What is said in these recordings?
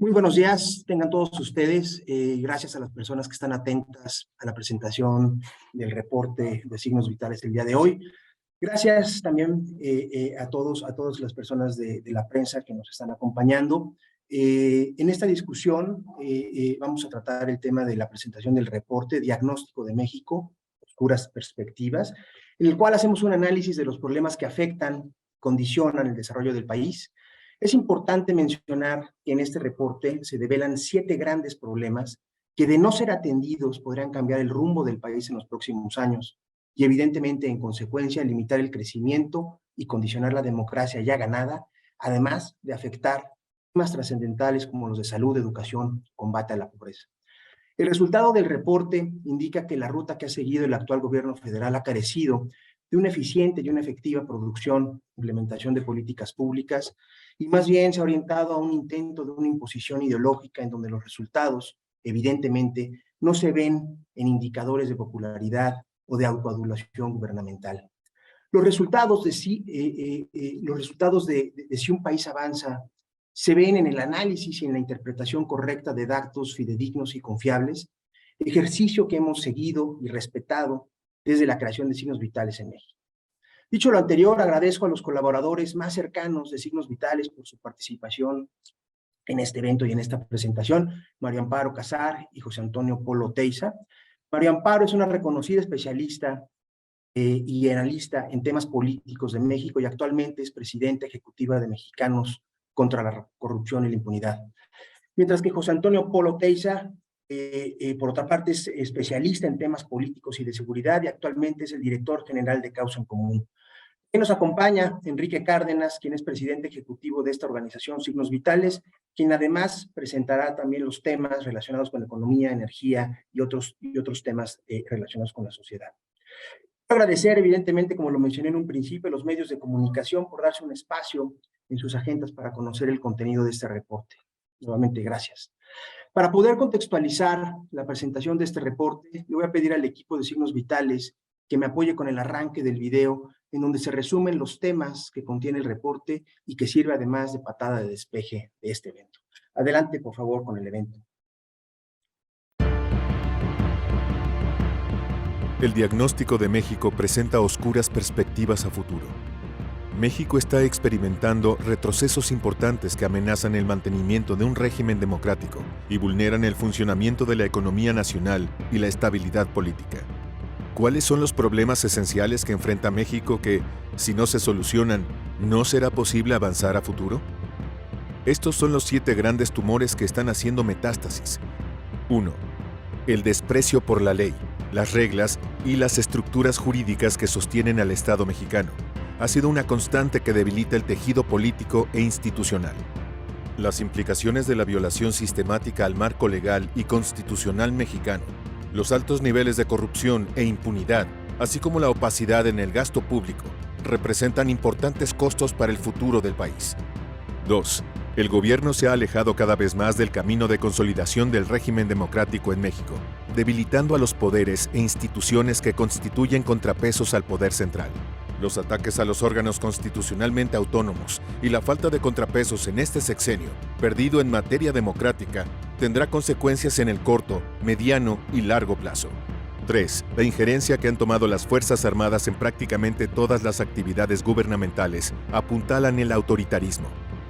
Muy buenos días, tengan todos ustedes. Gracias a las personas que están atentas a la presentación del reporte de signos vitales el día de hoy. Gracias también a todas las personas de la prensa que nos están acompañando. En esta discusión vamos a tratar el tema de la presentación del reporte Diagnóstico de México, Oscuras Perspectivas, en el cual hacemos un análisis de los problemas que afectan, condicionan el desarrollo del país. Es importante mencionar que en este reporte se develan 7 grandes problemas que, de no ser atendidos, podrían cambiar el rumbo del país en los próximos años y, evidentemente, en consecuencia, limitar el crecimiento y condicionar la democracia ya ganada, además de afectar temas trascendentales como los de salud, educación, combate a la pobreza. El resultado del reporte indica que la ruta que ha seguido el actual gobierno federal ha carecido de una eficiente y una efectiva producción, implementación de políticas públicas, y más bien se ha orientado a un intento de una imposición ideológica en donde los resultados, evidentemente, no se ven en indicadores de popularidad o de autoadulación gubernamental. Los resultados de si un país avanza se ven en el análisis y en la interpretación correcta de datos fidedignos y confiables, ejercicio que hemos seguido y respetado desde la creación de Signos Vitales en México. Dicho lo anterior, agradezco a los colaboradores más cercanos de Signos Vitales por su participación en este evento y en esta presentación, María Amparo Casar y José Antonio Polo Teiza. María Amparo es una reconocida especialista y analista en temas políticos de México y actualmente es presidenta ejecutiva de Mexicanos contra la Corrupción y la Impunidad. Mientras que José Antonio Polo Teiza, por otra parte, es especialista en temas políticos y de seguridad y actualmente es el director general de Causa en Común. Nos acompaña Enrique Cárdenas, quien es presidente ejecutivo de esta organización Signos Vitales, quien además presentará también los temas relacionados con economía, energía y otros temas relacionados con la sociedad. Quiero agradecer, evidentemente, como lo mencioné en un principio, a los medios de comunicación por darse un espacio en sus agendas para conocer el contenido de este reporte. Nuevamente, gracias. Para poder contextualizar la presentación de este reporte, le voy a pedir al equipo de Signos Vitales que me apoye con el arranque del video, en donde se resumen los temas que contiene el reporte y que sirve además de patada de despeje de este evento. Adelante, por favor, con el evento. El diagnóstico de México presenta oscuras perspectivas a futuro. México está experimentando retrocesos importantes que amenazan el mantenimiento de un régimen democrático y vulneran el funcionamiento de la economía nacional y la estabilidad política. ¿Cuáles son los problemas esenciales que enfrenta México que, si no se solucionan, no será posible avanzar a futuro? Estos son los 7 grandes tumores que están haciendo metástasis. 1. El desprecio por la ley, las reglas y las estructuras jurídicas que sostienen al Estado mexicano. Ha sido una constante que debilita el tejido político e institucional. Las implicaciones de la violación sistemática al marco legal y constitucional mexicano, los altos niveles de corrupción e impunidad, así como la opacidad en el gasto público, representan importantes costos para el futuro del país. 2. El gobierno se ha alejado cada vez más del camino de consolidación del régimen democrático en México, debilitando a los poderes e instituciones que constituyen contrapesos al poder central. Los ataques a los órganos constitucionalmente autónomos y la falta de contrapesos en este sexenio, perdido en materia democrática, tendrá consecuencias en el corto, mediano y largo plazo. 3. La injerencia que han tomado las Fuerzas Armadas en prácticamente todas las actividades gubernamentales apuntalan el autoritarismo.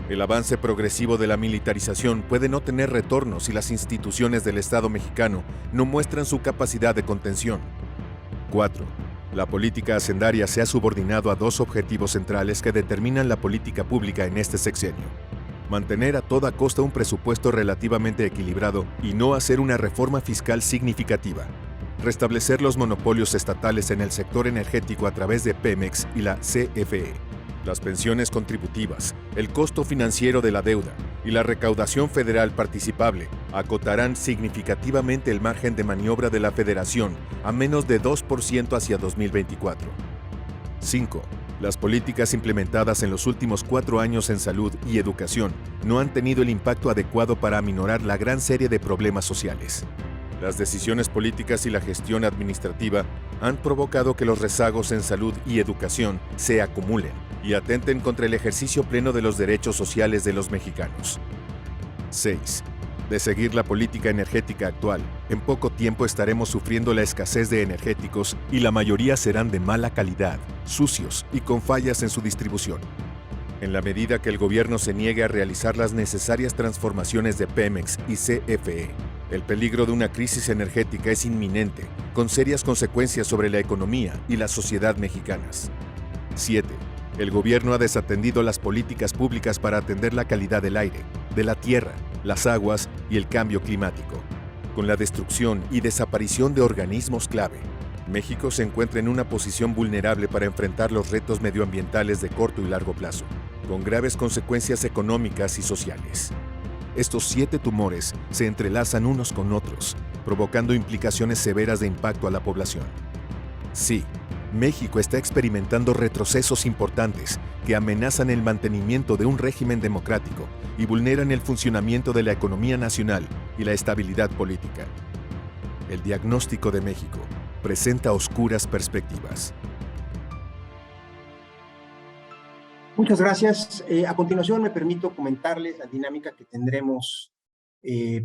El avance progresivo de la militarización puede no tener retorno si las instituciones del Estado mexicano no muestran su capacidad de contención. 4. La política hacendaria se ha subordinado a 2 objetivos centrales que determinan la política pública en este sexenio: mantener a toda costa un presupuesto relativamente equilibrado y no hacer una reforma fiscal significativa, restablecer los monopolios estatales en el sector energético a través de Pemex y la CFE, las pensiones contributivas, el costo financiero de la deuda y la recaudación federal participable acotarán significativamente el margen de maniobra de la Federación a menos de 2% hacia 2024. 5. Las políticas implementadas en los últimos 4 años en salud y educación no han tenido el impacto adecuado para aminorar la gran serie de problemas sociales. Las decisiones políticas y la gestión administrativa han provocado que los rezagos en salud y educación se acumulen y atenten contra el ejercicio pleno de los derechos sociales de los mexicanos. 6. De seguir la política energética actual, en poco tiempo estaremos sufriendo la escasez de energéticos y la mayoría serán de mala calidad, sucios y con fallas en su distribución. En la medida que el gobierno se niegue a realizar las necesarias transformaciones de Pemex y CFE, el peligro de una crisis energética es inminente, con serias consecuencias sobre la economía y la sociedad mexicanas. 7. El gobierno ha desatendido las políticas públicas para atender la calidad del aire, de la tierra, las aguas y el cambio climático. Con la destrucción y desaparición de organismos clave, México se encuentra en una posición vulnerable para enfrentar los retos medioambientales de corto y largo plazo, con graves consecuencias económicas y sociales. Estos 7 tumores se entrelazan unos con otros, provocando implicaciones severas de impacto a la población. Sí, México está experimentando retrocesos importantes que amenazan el mantenimiento de un régimen democrático y vulneran el funcionamiento de la economía nacional y la estabilidad política. El diagnóstico de México presenta oscuras perspectivas. Muchas gracias. A continuación me permito comentarles la dinámica que tendremos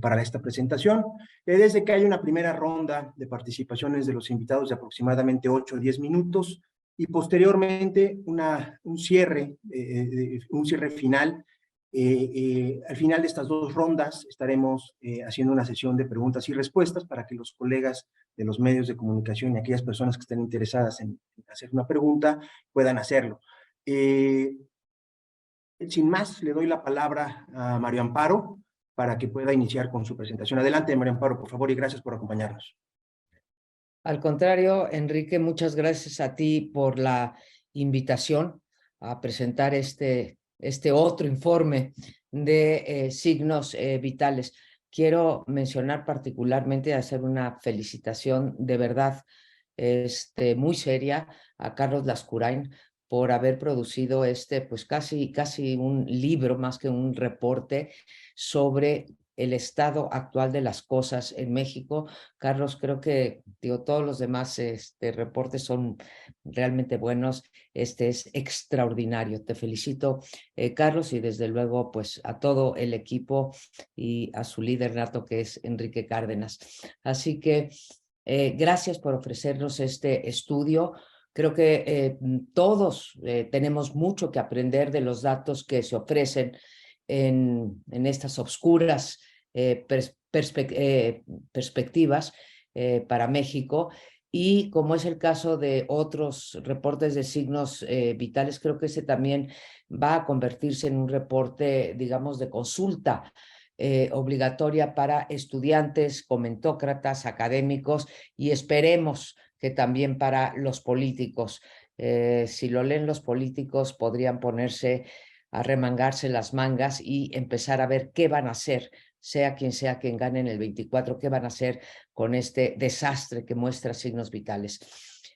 para esta presentación. Desde que hay una primera ronda de participaciones de los invitados de aproximadamente 8 o 10 minutos y posteriormente un cierre final. Al final de estas 2 rondas estaremos haciendo una sesión de preguntas y respuestas para que los colegas de los medios de comunicación y aquellas personas que estén interesadas en hacer una pregunta puedan hacerlo. Sin más, le doy la palabra a Mario Amparo para que pueda iniciar con su presentación. Adelante, Mario Amparo, por favor, y gracias por acompañarnos. Al contrario, Enrique, muchas gracias a ti por la invitación a presentar este otro informe de signos vitales. Quiero mencionar particularmente, hacer una felicitación de verdad muy seria a Carlos Lascurain por haber producido pues casi un libro más que un reporte sobre el estado actual de las cosas en México. Carlos, creo que todos los demás reportes son realmente buenos. Este es extraordinario. Te felicito, Carlos, y desde luego pues a todo el equipo y a su líder nato, que es Enrique Cárdenas. Así que gracias por ofrecernos este estudio. Creo que todos tenemos mucho que aprender de los datos que se ofrecen en estas oscuras perspectivas para México. Y como es el caso de otros reportes de signos vitales, creo que ese también va a convertirse en un reporte, digamos, de consulta obligatoria para estudiantes, comentócratas, académicos, y esperemos que también para los políticos. Si lo leen los políticos, podrían ponerse a remangarse las mangas y empezar a ver qué van a hacer, sea quien gane en el 24, qué van a hacer con este desastre que muestra signos vitales.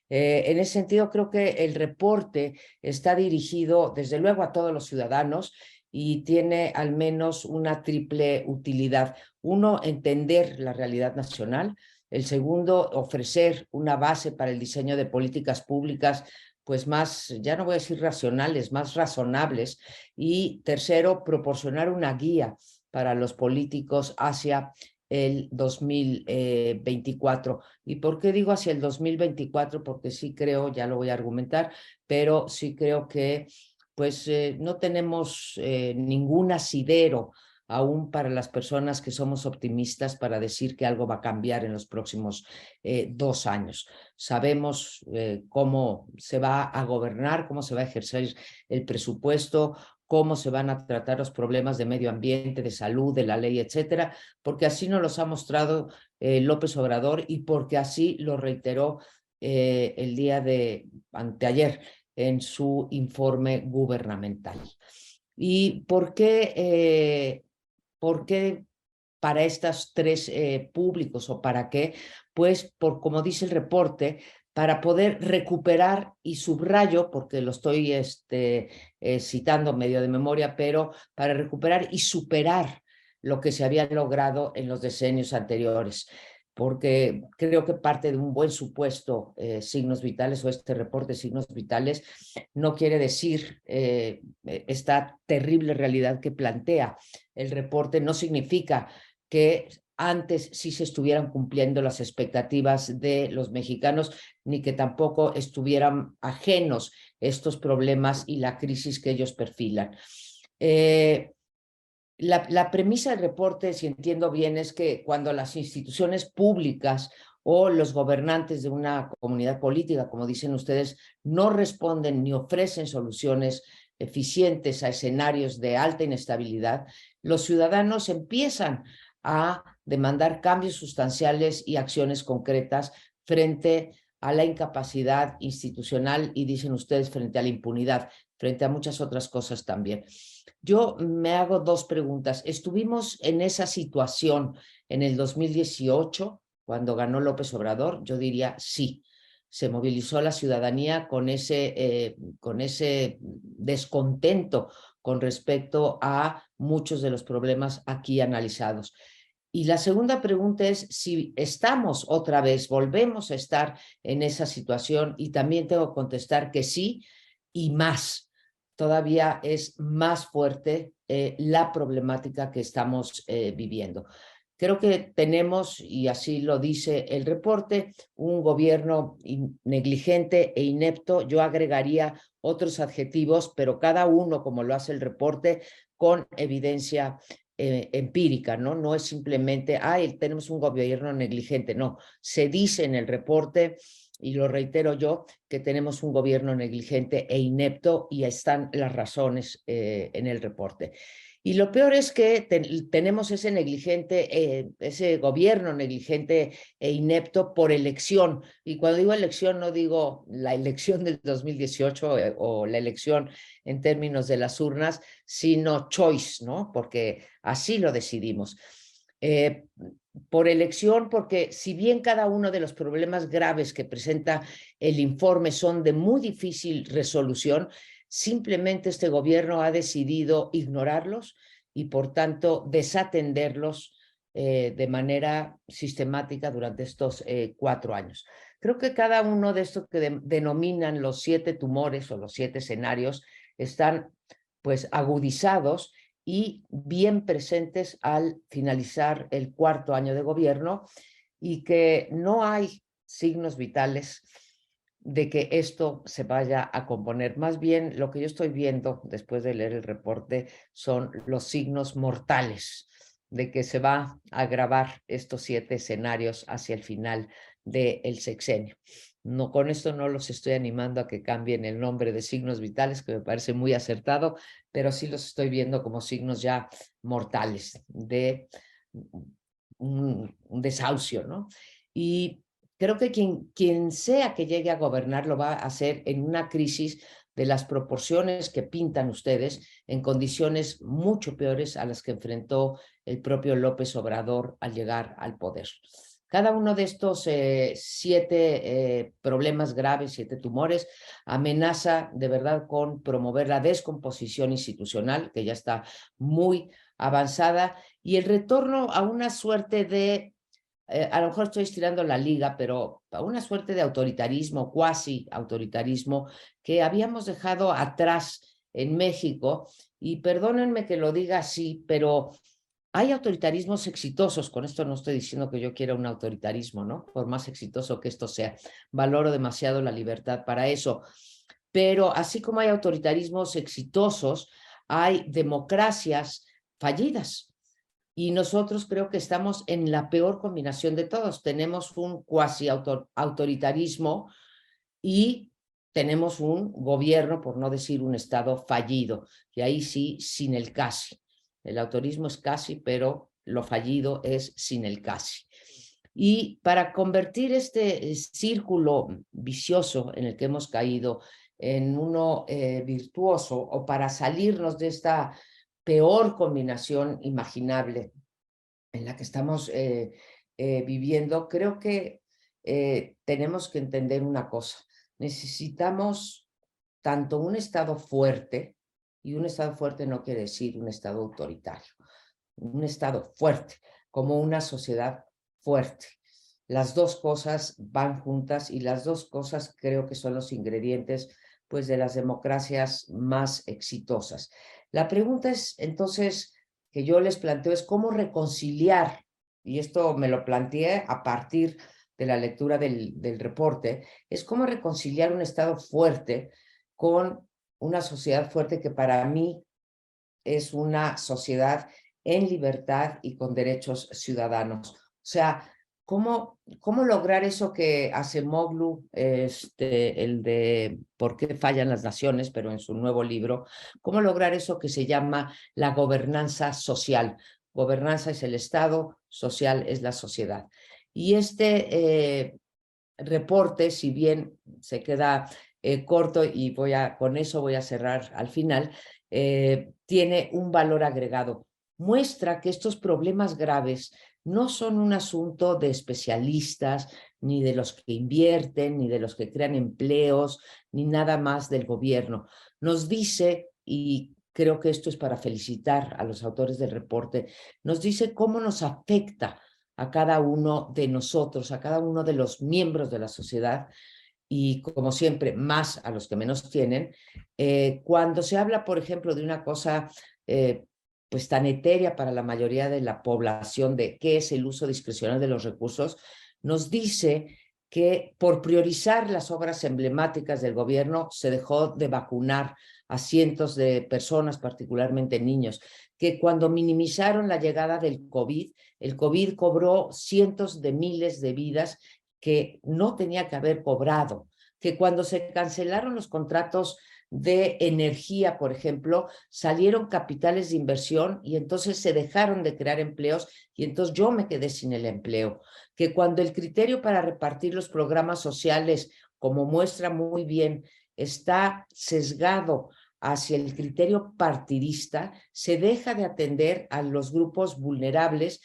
En ese sentido, creo que el reporte está dirigido, desde luego, a todos los ciudadanos y tiene al menos una triple utilidad. Uno, entender la realidad nacional. El segundo, ofrecer una base para el diseño de políticas públicas pues más, ya no voy a decir racionales, más razonables. Y tercero, proporcionar una guía para los políticos hacia el 2024. ¿Y por qué digo hacia el 2024? Porque sí creo, ya lo voy a argumentar, pero sí creo que pues no tenemos ningún asidero aún para las personas que somos optimistas para decir que algo va a cambiar en los próximos 2 años. Sabemos cómo se va a gobernar, cómo se va a ejercer el presupuesto, cómo se van a tratar los problemas de medio ambiente, de salud, de la ley, etcétera, porque así nos los ha mostrado López Obrador y porque así lo reiteró el día de anteayer en su informe gubernamental. ¿Y por qué para estos 3 públicos o para qué? Pues como dice el reporte, para poder recuperar, y subrayo porque lo estoy citando medio de memoria, pero para recuperar y superar lo que se había logrado en los decenios anteriores. porque creo que parte de un buen supuesto signos vitales o este reporte de signos vitales no quiere decir esta terrible realidad que plantea el reporte, no significa que antes sí se estuvieran cumpliendo las expectativas de los mexicanos, ni que tampoco estuvieran ajenos estos problemas y la crisis que ellos perfilan. La premisa del reporte, si entiendo bien, es que cuando las instituciones públicas o los gobernantes de una comunidad política, como dicen ustedes, no responden ni ofrecen soluciones eficientes a escenarios de alta inestabilidad, los ciudadanos empiezan a demandar cambios sustanciales y acciones concretas frente a la incapacidad institucional y, dicen ustedes, frente a la impunidad, frente a muchas otras cosas también. Yo me hago dos preguntas. ¿Estuvimos en esa situación en el 2018, cuando ganó López Obrador? Yo diría sí. Se movilizó la ciudadanía con ese descontento con respecto a muchos de los problemas aquí analizados. Y la segunda pregunta es si estamos otra vez, volvemos a estar en esa situación, y también tengo que contestar que sí y más. Todavía es más fuerte la problemática que estamos viviendo. Creo que tenemos, y así lo dice el reporte, un gobierno negligente e inepto. Yo agregaría otros adjetivos, pero cada uno, como lo hace el reporte, con evidencia empírica, ¿no? No es simplemente, ay, tenemos un gobierno negligente. No, se dice en el reporte, y lo reitero yo, que tenemos un gobierno negligente e inepto, y están las razones en el reporte. Y lo peor es que tenemos ese gobierno negligente e inepto por elección. Y cuando digo elección, no digo la elección del 2018 o la elección en términos de las urnas, sino choice, ¿no? Porque así lo decidimos. Por elección, porque si bien cada uno de los problemas graves que presenta el informe son de muy difícil resolución, simplemente este gobierno ha decidido ignorarlos y, por tanto, desatenderlos de manera sistemática durante estos 4 años. Creo que cada uno de estos que denominan los 7 tumores o los 7 escenarios están pues agudizados y bien presentes al finalizar el 4º año de gobierno, y que no hay signos vitales de que esto se vaya a componer. Más bien, lo que yo estoy viendo después de leer el reporte son los signos mortales de que se va a agravar estos 7 escenarios hacia el final del sexenio. No, con esto no los estoy animando a que cambien el nombre de signos vitales, que me parece muy acertado, pero sí los estoy viendo como signos ya mortales de un desahucio, ¿no? Y creo que quien sea que llegue a gobernar lo va a hacer en una crisis de las proporciones que pintan ustedes, en condiciones mucho peores a las que enfrentó el propio López Obrador al llegar al poder. Cada uno de estos 7 problemas graves, 7 tumores, amenaza de verdad con promover la descomposición institucional, que ya está muy avanzada, y el retorno a una suerte de, a lo mejor estoy estirando la liga, pero a una suerte de autoritarismo, cuasi autoritarismo, que habíamos dejado atrás en México. Y perdónenme que lo diga así, pero hay autoritarismos exitosos. Con esto no estoy diciendo que yo quiera un autoritarismo, ¿no? Por más exitoso que esto sea. Valoro demasiado la libertad para eso. Pero así como hay autoritarismos exitosos, hay democracias fallidas. Y nosotros creo que estamos en la peor combinación de todos. Tenemos un cuasi autoritarismo y tenemos un gobierno, por no decir un Estado, fallido. Y ahí sí, sin el casi. El autorismo es casi, pero lo fallido es sin el casi. Y para convertir este círculo vicioso en el que hemos caído en uno virtuoso, o para salirnos de esta peor combinación imaginable en la que estamos viviendo, creo que tenemos que entender una cosa. Necesitamos tanto un Estado fuerte, y un Estado fuerte no quiere decir un Estado autoritario, un Estado fuerte, como una sociedad fuerte. las dos cosas van juntas y las dos cosas creo que son los ingredientes pues, de las democracias más exitosas. La pregunta es, entonces, que yo les planteo es cómo reconciliar, y esto me lo planteé a partir de la lectura del reporte, es cómo reconciliar un Estado fuerte con una sociedad fuerte que para mí es una sociedad en libertad y con derechos ciudadanos. O sea, ¿cómo lograr eso que Acemoglu, el de ¿Por qué fallan las naciones?, pero en su nuevo libro, cómo lograr eso que se llama la gobernanza social? Gobernanza es el Estado, social es la sociedad. Y reporte, si bien se queda corto y con eso voy a cerrar al final, tiene un valor agregado. Muestra que estos problemas graves no son un asunto de especialistas, ni de los que invierten, ni de los que crean empleos, ni nada más del gobierno. Nos dice, y creo que esto es para felicitar a los autores del reporte, nos dice cómo nos afecta a cada uno de nosotros, a cada uno de los miembros de la sociedad, y como siempre, más a los que menos tienen. Cuando se habla, por ejemplo, de una cosa pues tan etérea para la mayoría de la población, de qué es el uso discrecional de los recursos, nos dice que por priorizar las obras emblemáticas del gobierno se dejó de vacunar a cientos de personas, particularmente niños, que cuando minimizaron la llegada del COVID, el COVID cobró cientos de miles de vidas que no tenía que haber cobrado, que cuando se cancelaron los contratos de energía, por ejemplo, salieron capitales de inversión y entonces se dejaron de crear empleos y entonces yo me quedé sin el empleo, que cuando el criterio para repartir los programas sociales, como muestra muy bien, está sesgado hacia el criterio partidista, se deja de atender a los grupos vulnerables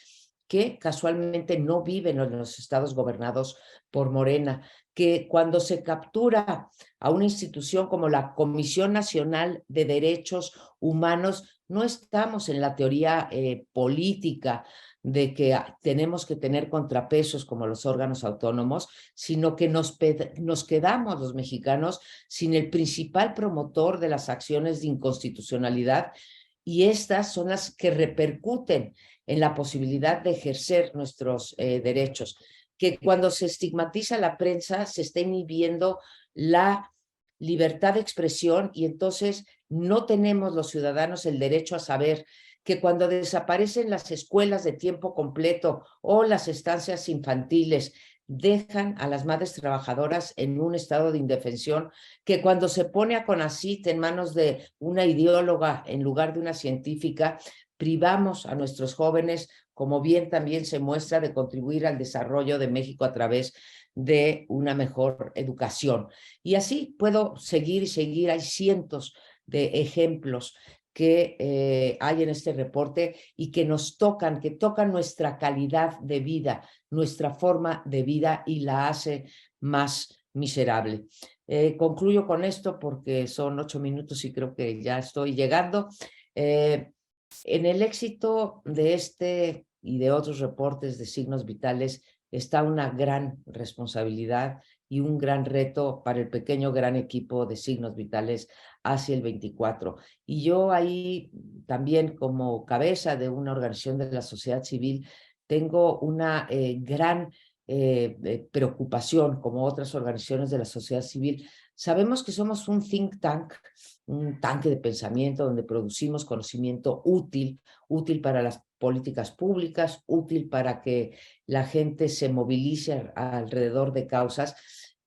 que casualmente no viven en los estados gobernados por Morena, que cuando se captura a una institución como la Comisión Nacional de Derechos Humanos, no estamos en la teoría política de que tenemos que tener contrapesos como los órganos autónomos, sino que nos quedamos los mexicanos sin el principal promotor de las acciones de inconstitucionalidad, y estas son las que repercuten en la posibilidad de ejercer nuestros derechos, que cuando se estigmatiza la prensa se está inhibiendo la libertad de expresión y entonces no tenemos los ciudadanos el derecho a saber que cuando desaparecen las escuelas de tiempo completo o las estancias infantiles, dejan a las madres trabajadoras en un estado de indefensión, que cuando se pone a CONACYT en manos de una ideóloga en lugar de una científica, privamos a nuestros jóvenes, como bien también se muestra, de contribuir al desarrollo de México a través de una mejor educación. Y así puedo seguir y seguir, hay cientos de ejemplos que hay en este reporte y que nos tocan, que tocan nuestra calidad de vida, nuestra forma de vida y la hace más miserable. Concluyo con esto porque son 8 minutos y creo que ya estoy llegando. En el éxito de este y de otros reportes de signos vitales está una gran responsabilidad y un gran reto para el pequeño gran equipo de signos vitales hacia el 24. Y yo ahí también, como cabeza de una organización de la sociedad civil, tengo una gran preocupación, como otras organizaciones de la sociedad civil. Sabemos que somos un think tank, un tanque de pensamiento donde producimos conocimiento útil para las políticas públicas, útil para que la gente se movilice alrededor de causas,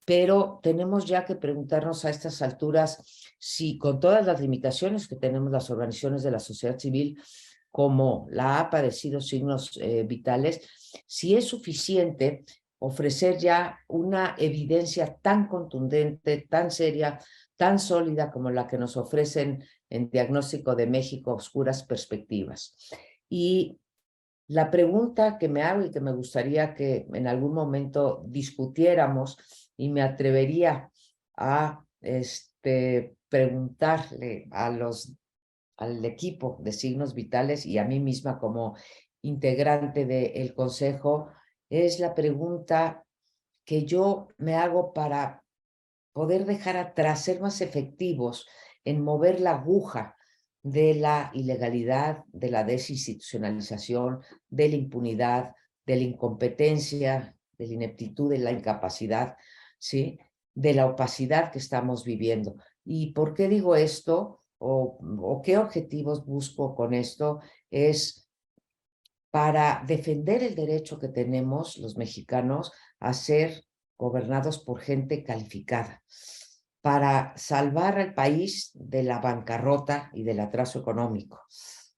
pero tenemos ya que preguntarnos a estas alturas si, con todas las limitaciones que tenemos las organizaciones de la sociedad civil, como la APA de signos vitales, si es suficiente ofrecer ya una evidencia tan contundente, tan seria, tan sólida como la que nos ofrecen en Diagnóstico de México, Oscuras Perspectivas. Y la pregunta que me hago y que me gustaría que en algún momento discutiéramos, y me atrevería a preguntarle al equipo de signos vitales y a mí misma como integrante del consejo, es la pregunta que yo me hago para poder dejar atrás, ser más efectivos en mover la aguja de la ilegalidad, de la desinstitucionalización, de la impunidad, de la incompetencia, de la ineptitud, de la incapacidad, ¿sí? De la opacidad que estamos viviendo. ¿Y por qué digo esto? ¿O qué objetivos busco con esto? Es para defender el derecho que tenemos los mexicanos a ser gobernados por gente calificada, para salvar al país de la bancarrota y del atraso económico,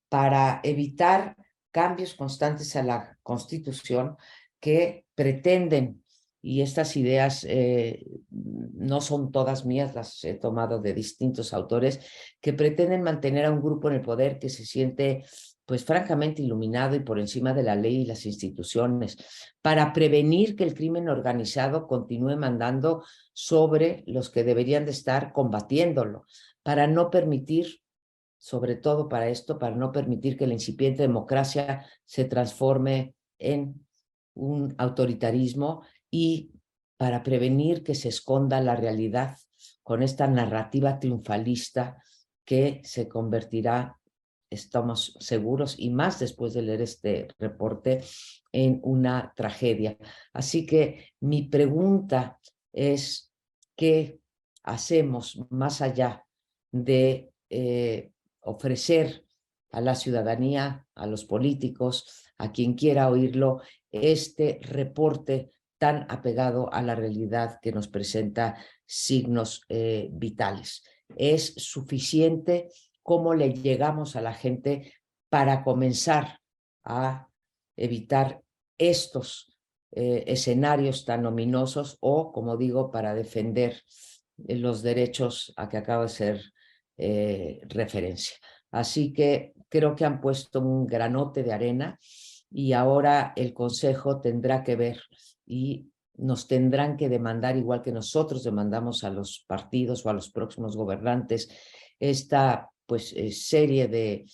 para evitar cambios constantes a la Constitución que pretenden, y estas ideas no son todas mías, las he tomado de distintos autores, que pretenden mantener a un grupo en el poder que se siente pues francamente iluminado y por encima de la ley y las instituciones, para prevenir que el crimen organizado continúe mandando sobre los que deberían de estar combatiéndolo, para no permitir, sobre todo para esto, para no permitir que la incipiente democracia se transforme en un autoritarismo y para prevenir que se esconda la realidad con esta narrativa triunfalista que se convertirá, estamos seguros, y más después de leer este reporte, en una tragedia. Así que mi pregunta es, ¿qué hacemos más allá de ofrecer a la ciudadanía, a los políticos, a quien quiera oírlo, este reporte tan apegado a la realidad que nos presenta signos vitales? ¿Es suficiente? ¿Cómo le llegamos a la gente para comenzar a evitar estos escenarios tan ominosos o, como digo, para defender los derechos a que acaba de ser referencia? Así que creo que han puesto un granote de arena y ahora el Consejo tendrá que ver y nos tendrán que demandar, igual que nosotros demandamos a los partidos o a los próximos gobernantes, esta pues serie de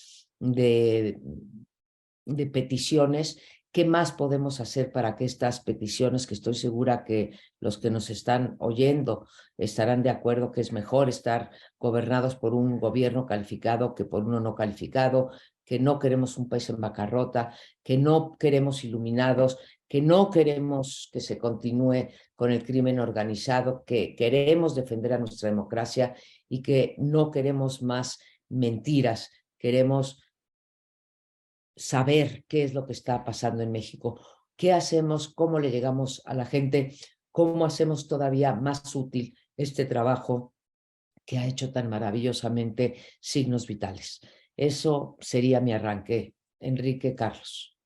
peticiones. ¿Qué más podemos hacer para que estas peticiones, que estoy segura que los que nos están oyendo estarán de acuerdo que es mejor estar gobernados por un gobierno calificado que por uno no calificado, que no queremos un país en bancarrota, que no queremos iluminados, que no queremos que se continúe con el crimen organizado, que queremos defender a nuestra democracia y que no queremos más mentiras, queremos saber qué es lo que está pasando en México, qué hacemos, cómo le llegamos a la gente, cómo hacemos todavía más útil este trabajo que ha hecho tan maravillosamente Signos Vitales. Eso sería mi arranque, Enrique, Carlos.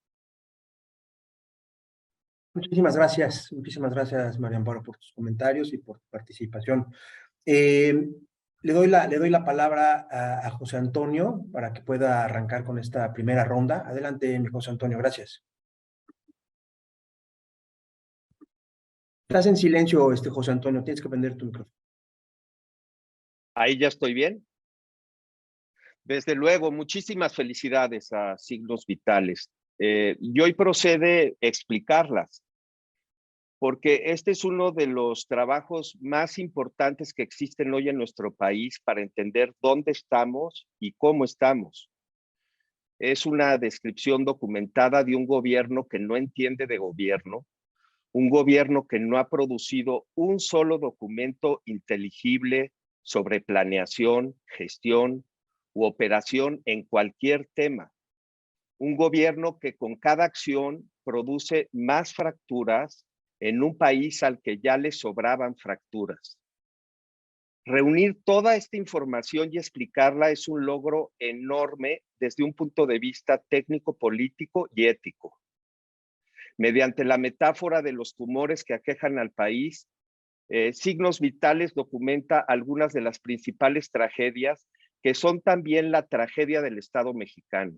Muchísimas gracias, María Amparo, por tus comentarios y por tu participación. Le doy la palabra a José Antonio para que pueda arrancar con esta primera ronda. Adelante, mi José Antonio, gracias. Estás en silencio, José Antonio, tienes que prender tu micrófono. Ahí ya estoy bien. Desde luego, muchísimas felicidades a Signos Vitales. Y hoy procede explicarlas, porque este es uno de los trabajos más importantes que existen hoy en nuestro país para entender dónde estamos y cómo estamos. Es una descripción documentada de un gobierno que no entiende de gobierno, un gobierno que no ha producido un solo documento inteligible sobre planeación, gestión u operación en cualquier tema. Un gobierno que con cada acción produce más fracturas en un país al que ya le sobraban fracturas. Reunir toda esta información y explicarla es un logro enorme desde un punto de vista técnico, político y ético. Mediante la metáfora de los tumores que aquejan al país, Signos Vitales documenta algunas de las principales tragedias que son también la tragedia del Estado mexicano.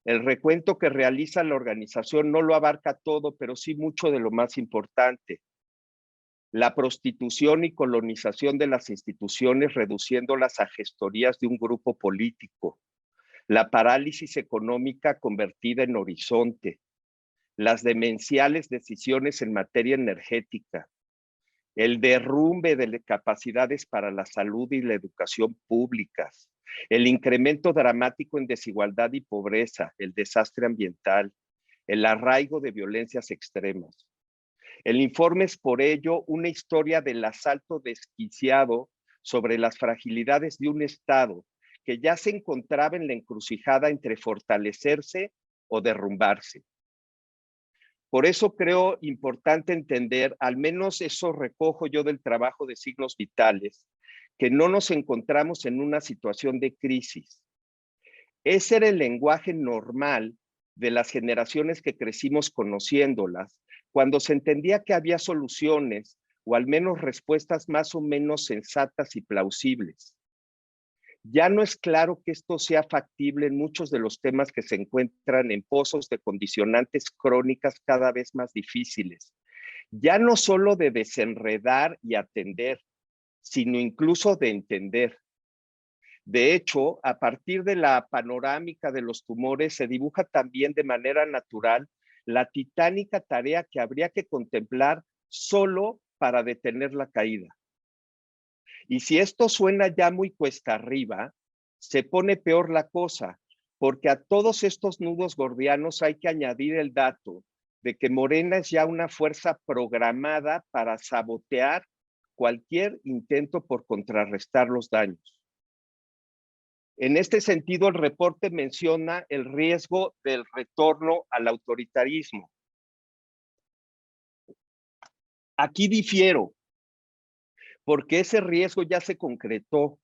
El recuento que realiza la organización no lo abarca todo, pero sí mucho de lo más importante. La prostitución y colonización de las instituciones, reduciéndolas a gestorías de un grupo político. La parálisis económica convertida en horizonte. las demenciales decisiones en materia energética, el derrumbe de capacidades para la salud y la educación públicas, el incremento dramático en desigualdad y pobreza, el desastre ambiental, el arraigo de violencias extremas. El informe es por ello una historia del asalto desquiciado sobre las fragilidades de un Estado que ya se encontraba en la encrucijada entre fortalecerse o derrumbarse. Por eso creo importante entender, al menos eso recojo yo del trabajo de Signos Vitales, que no nos encontramos en una situación de crisis. Ese era el lenguaje normal de las generaciones que crecimos conociéndolas, cuando se entendía que había soluciones o al menos respuestas más o menos sensatas y plausibles. Ya no es claro que esto sea factible en muchos de los temas que se encuentran en pozos de condicionantes crónicas cada vez más difíciles. Ya no solo de desenredar y atender, sino incluso de entender. De hecho, a partir de la panorámica de los tumores se dibuja también de manera natural la titánica tarea que habría que contemplar solo para detener la caída. Y si esto suena ya muy cuesta arriba, se pone peor la cosa, porque a todos estos nudos gordianos hay que añadir el dato de que Morena es ya una fuerza programada para sabotear cualquier intento por contrarrestar los daños. En este sentido, el reporte menciona el riesgo del retorno al autoritarismo. Aquí difiero, porque ese riesgo ya se concretó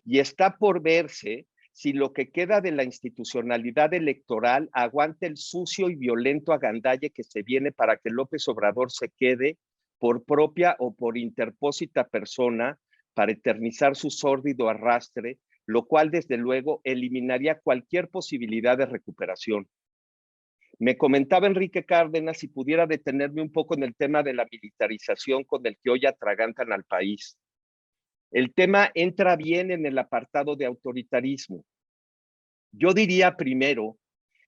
y está por verse si lo que queda de la institucionalidad electoral aguanta el sucio y violento agandalle que se viene para que López Obrador se quede por propia o por interpósita persona para eternizar su sórdido arrastre, lo cual desde luego eliminaría cualquier posibilidad de recuperación. Me comentaba Enrique Cárdenas si pudiera detenerme un poco en el tema de la militarización con el que hoy atragantan al país. El tema entra bien en el apartado de autoritarismo. Yo diría primero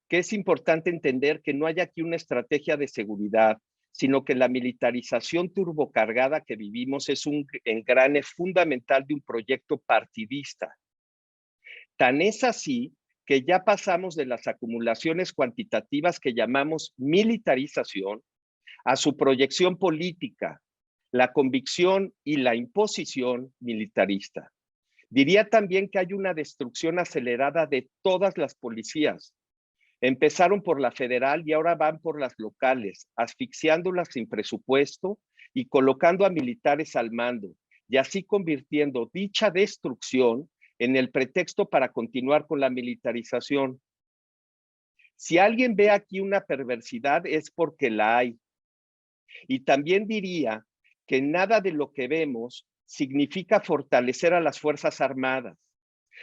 que es importante entender que no hay aquí una estrategia de seguridad, sino que la militarización turbocargada que vivimos es un engrane fundamental de un proyecto partidista. Tan es así que ya pasamos de las acumulaciones cuantitativas que llamamos militarización a su proyección política, la convicción y la imposición militarista. Diría también que hay una destrucción acelerada de todas las policías. Empezaron por la federal y ahora van por las locales, asfixiándolas sin presupuesto y colocando a militares al mando, y así convirtiendo dicha destrucción en el pretexto para continuar con la militarización. Si alguien ve aquí una perversidad es porque la hay. Y también diría que nada de lo que vemos significa fortalecer a las Fuerzas Armadas.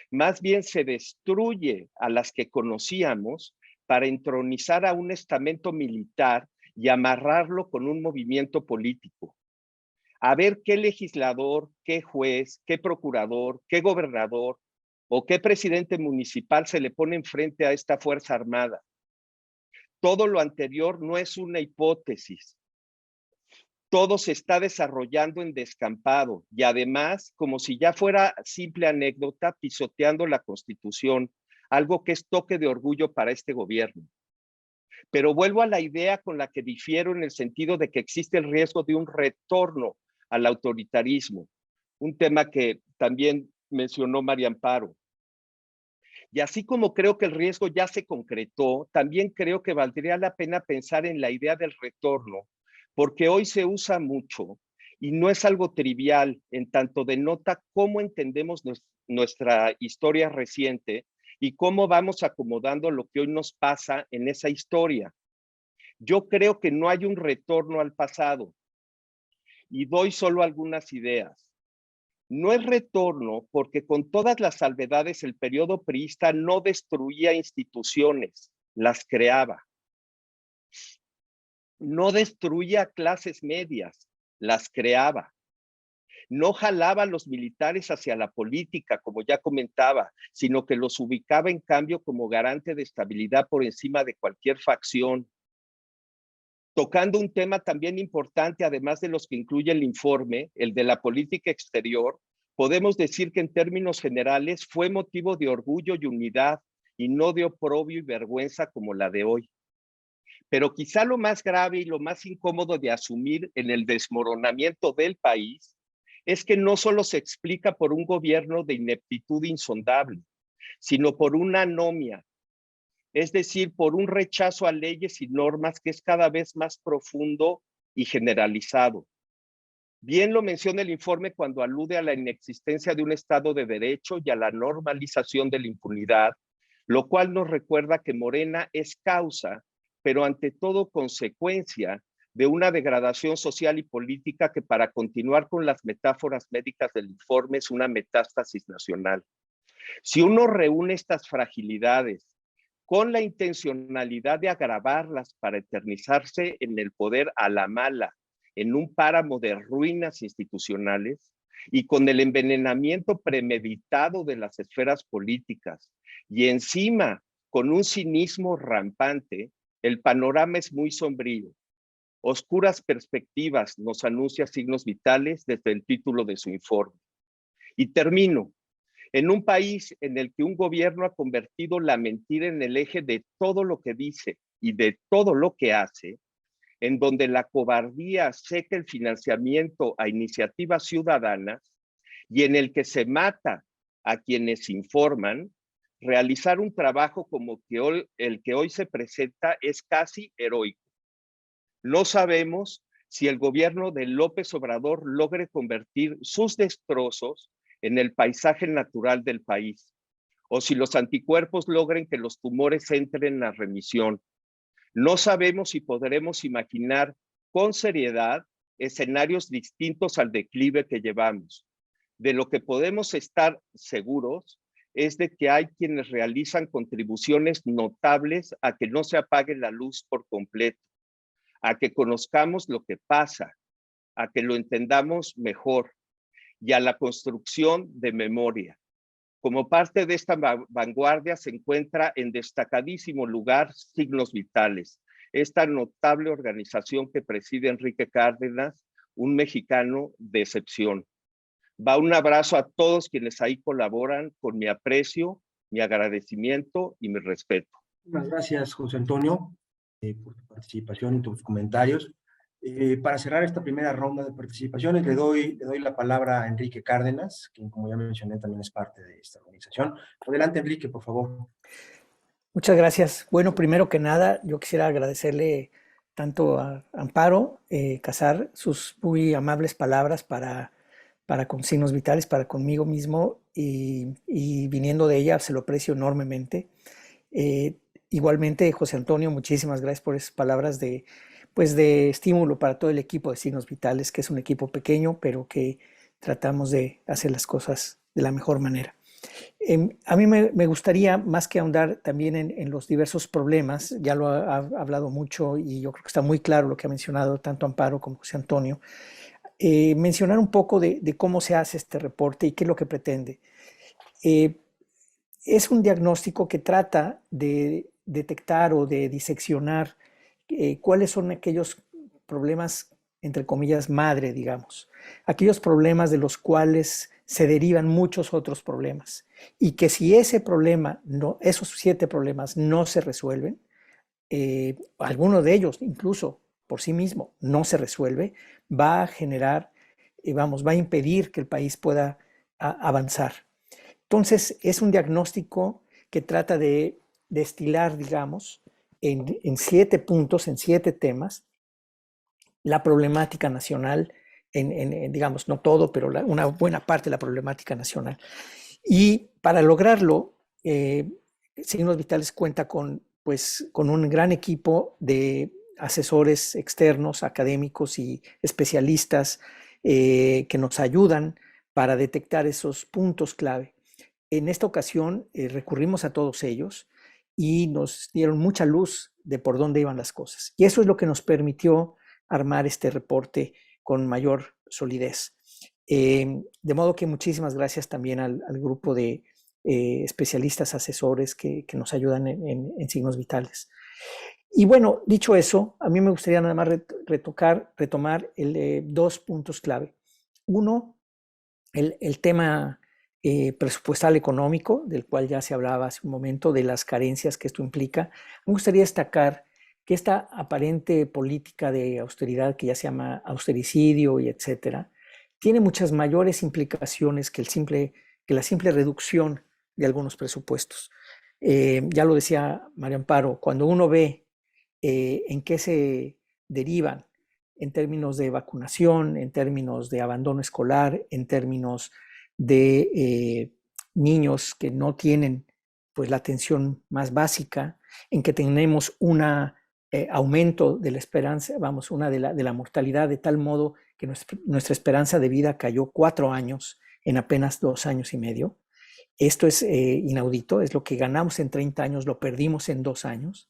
Más bien se destruye a las que conocíamos para entronizar a un estamento militar y amarrarlo con un movimiento político. A ver qué legislador, qué juez, qué procurador, qué gobernador o qué presidente municipal se le pone enfrente a esta Fuerza Armada. Todo lo anterior no es una hipótesis. Todo se está desarrollando en descampado y además, como si ya fuera simple anécdota, pisoteando la Constitución, algo que es toque de orgullo para este gobierno. Pero vuelvo a la idea con la que difiero en el sentido de que existe el riesgo de un retorno al autoritarismo, un tema que también mencionó María Amparo. Y así como creo que el riesgo ya se concretó, también creo que valdría la pena pensar en la idea del retorno, porque hoy se usa mucho y no es algo trivial, en tanto denota cómo entendemos nuestra historia reciente y cómo vamos acomodando lo que hoy nos pasa en esa historia. Yo creo que no hay un retorno al pasado y doy solo algunas ideas. No es retorno porque con todas las salvedades el periodo priista no destruía instituciones, las creaba. No destruía clases medias, las creaba. No jalaba a los militares hacia la política, como ya comentaba, sino que los ubicaba en cambio como garante de estabilidad por encima de cualquier facción. tocando un tema también importante, además de los que incluye el informe, el de la política exterior. Podemos decir que en términos generales fue motivo de orgullo y unidad y no de oprobio y vergüenza como la de hoy. Pero quizá lo más grave y lo más incómodo de asumir en el desmoronamiento del país es que no solo se explica por un gobierno de ineptitud insondable, sino por una anomia, es decir, por un rechazo a leyes y normas que es cada vez más profundo y generalizado. Bien lo menciona el informe cuando alude a la inexistencia de un Estado de Derecho y a la normalización de la impunidad, lo cual nos recuerda que Morena es causa, pero ante todo consecuencia de una degradación social y política que, para continuar con las metáforas médicas del informe, es una metástasis nacional. Si uno reúne estas fragilidades con la intencionalidad de agravarlas para eternizarse en el poder a la mala, en un páramo de ruinas institucionales, y con el envenenamiento premeditado de las esferas políticas, y encima con un cinismo rampante, el panorama es muy sombrío. Oscuras perspectivas, nos anuncia Signos Vitales desde el título de su informe. Y termino. En un país en el que un gobierno ha convertido la mentira en el eje de todo lo que dice y de todo lo que hace, en donde la cobardía seca el financiamiento a iniciativas ciudadanas y en el que se mata a quienes informan, realizar un trabajo como el que hoy se presenta es casi heroico. No sabemos si el gobierno de López Obrador logre convertir sus destrozos en el paisaje natural del país, o si los anticuerpos logren que los tumores entren en la remisión. No sabemos si podremos imaginar con seriedad escenarios distintos al declive que llevamos. De lo que podemos estar seguros es de que hay quienes realizan contribuciones notables a que no se apague la luz por completo, a que conozcamos lo que pasa, a que lo entendamos mejor y a la construcción de memoria. Como parte de esta vanguardia se encuentra en destacadísimo lugar Signos Vitales, esta notable organización que preside Enrique Cárdenas, un mexicano de excepción. Va un abrazo a todos quienes ahí colaboran, con mi aprecio, mi agradecimiento y mi respeto. Muchas gracias, José Antonio, por tu participación y tus comentarios. Para cerrar esta primera ronda de participaciones, le doy la palabra a Enrique Cárdenas, quien, como ya mencioné, también es parte de esta organización. Adelante, Enrique, por favor. Muchas gracias. Bueno, primero que nada, yo quisiera agradecerle tanto a Amparo Casar sus muy amables palabras para con Signos Vitales, para conmigo mismo, y viniendo de ella se lo aprecio enormemente. Igualmente, José Antonio, muchísimas gracias por esas palabras de estímulo para todo el equipo de Signos Vitales, que es un equipo pequeño, pero que tratamos de hacer las cosas de la mejor manera. A mí me gustaría, más que ahondar también en los diversos problemas, ya lo ha hablado mucho y yo creo que está muy claro lo que ha mencionado tanto Amparo como José Antonio, mencionar un poco de cómo se hace este reporte y qué es lo que pretende. Es un diagnóstico que trata de detectar o de diseccionar cuáles son aquellos problemas, entre comillas, madre, digamos, aquellos problemas de los cuales se derivan muchos otros problemas, y que si ese problema, esos 7 problemas no se resuelven, alguno de ellos incluso por sí mismo no se resuelve, va a generar, va a impedir que el país pueda avanzar. Entonces, es un diagnóstico que trata de destilar, digamos, en 7 puntos, en 7 temas, la problemática nacional, digamos, no todo, pero una buena parte de la problemática nacional. Y para lograrlo, Signos Vitales cuenta con un gran equipo de asesores externos, académicos y especialistas que nos ayudan para detectar esos puntos clave. En esta ocasión recurrimos a todos ellos y nos dieron mucha luz de por dónde iban las cosas. Y eso es lo que nos permitió armar este reporte con mayor solidez. De modo que muchísimas gracias también al grupo de especialistas asesores que nos ayudan en Signos Vitales. Y bueno, dicho eso, a mí me gustaría nada más retomar dos puntos clave. Uno, el tema presupuestal económico, del cual ya se hablaba hace un momento, de las carencias que esto implica. Me gustaría destacar que esta aparente política de austeridad, que ya se llama austericidio y etcétera, tiene muchas mayores implicaciones que la simple reducción de algunos presupuestos. Ya lo decía María Amparo, cuando uno ve en qué se derivan en términos de vacunación, en términos de abandono escolar, en términos de niños que no tienen pues la atención más básica, en que tenemos un aumento de la esperanza, de la mortalidad, de tal modo que nuestra esperanza de vida cayó 4 años en apenas 2 años y medio. Esto es inaudito, es lo que ganamos en 30 años, lo perdimos en 2 años.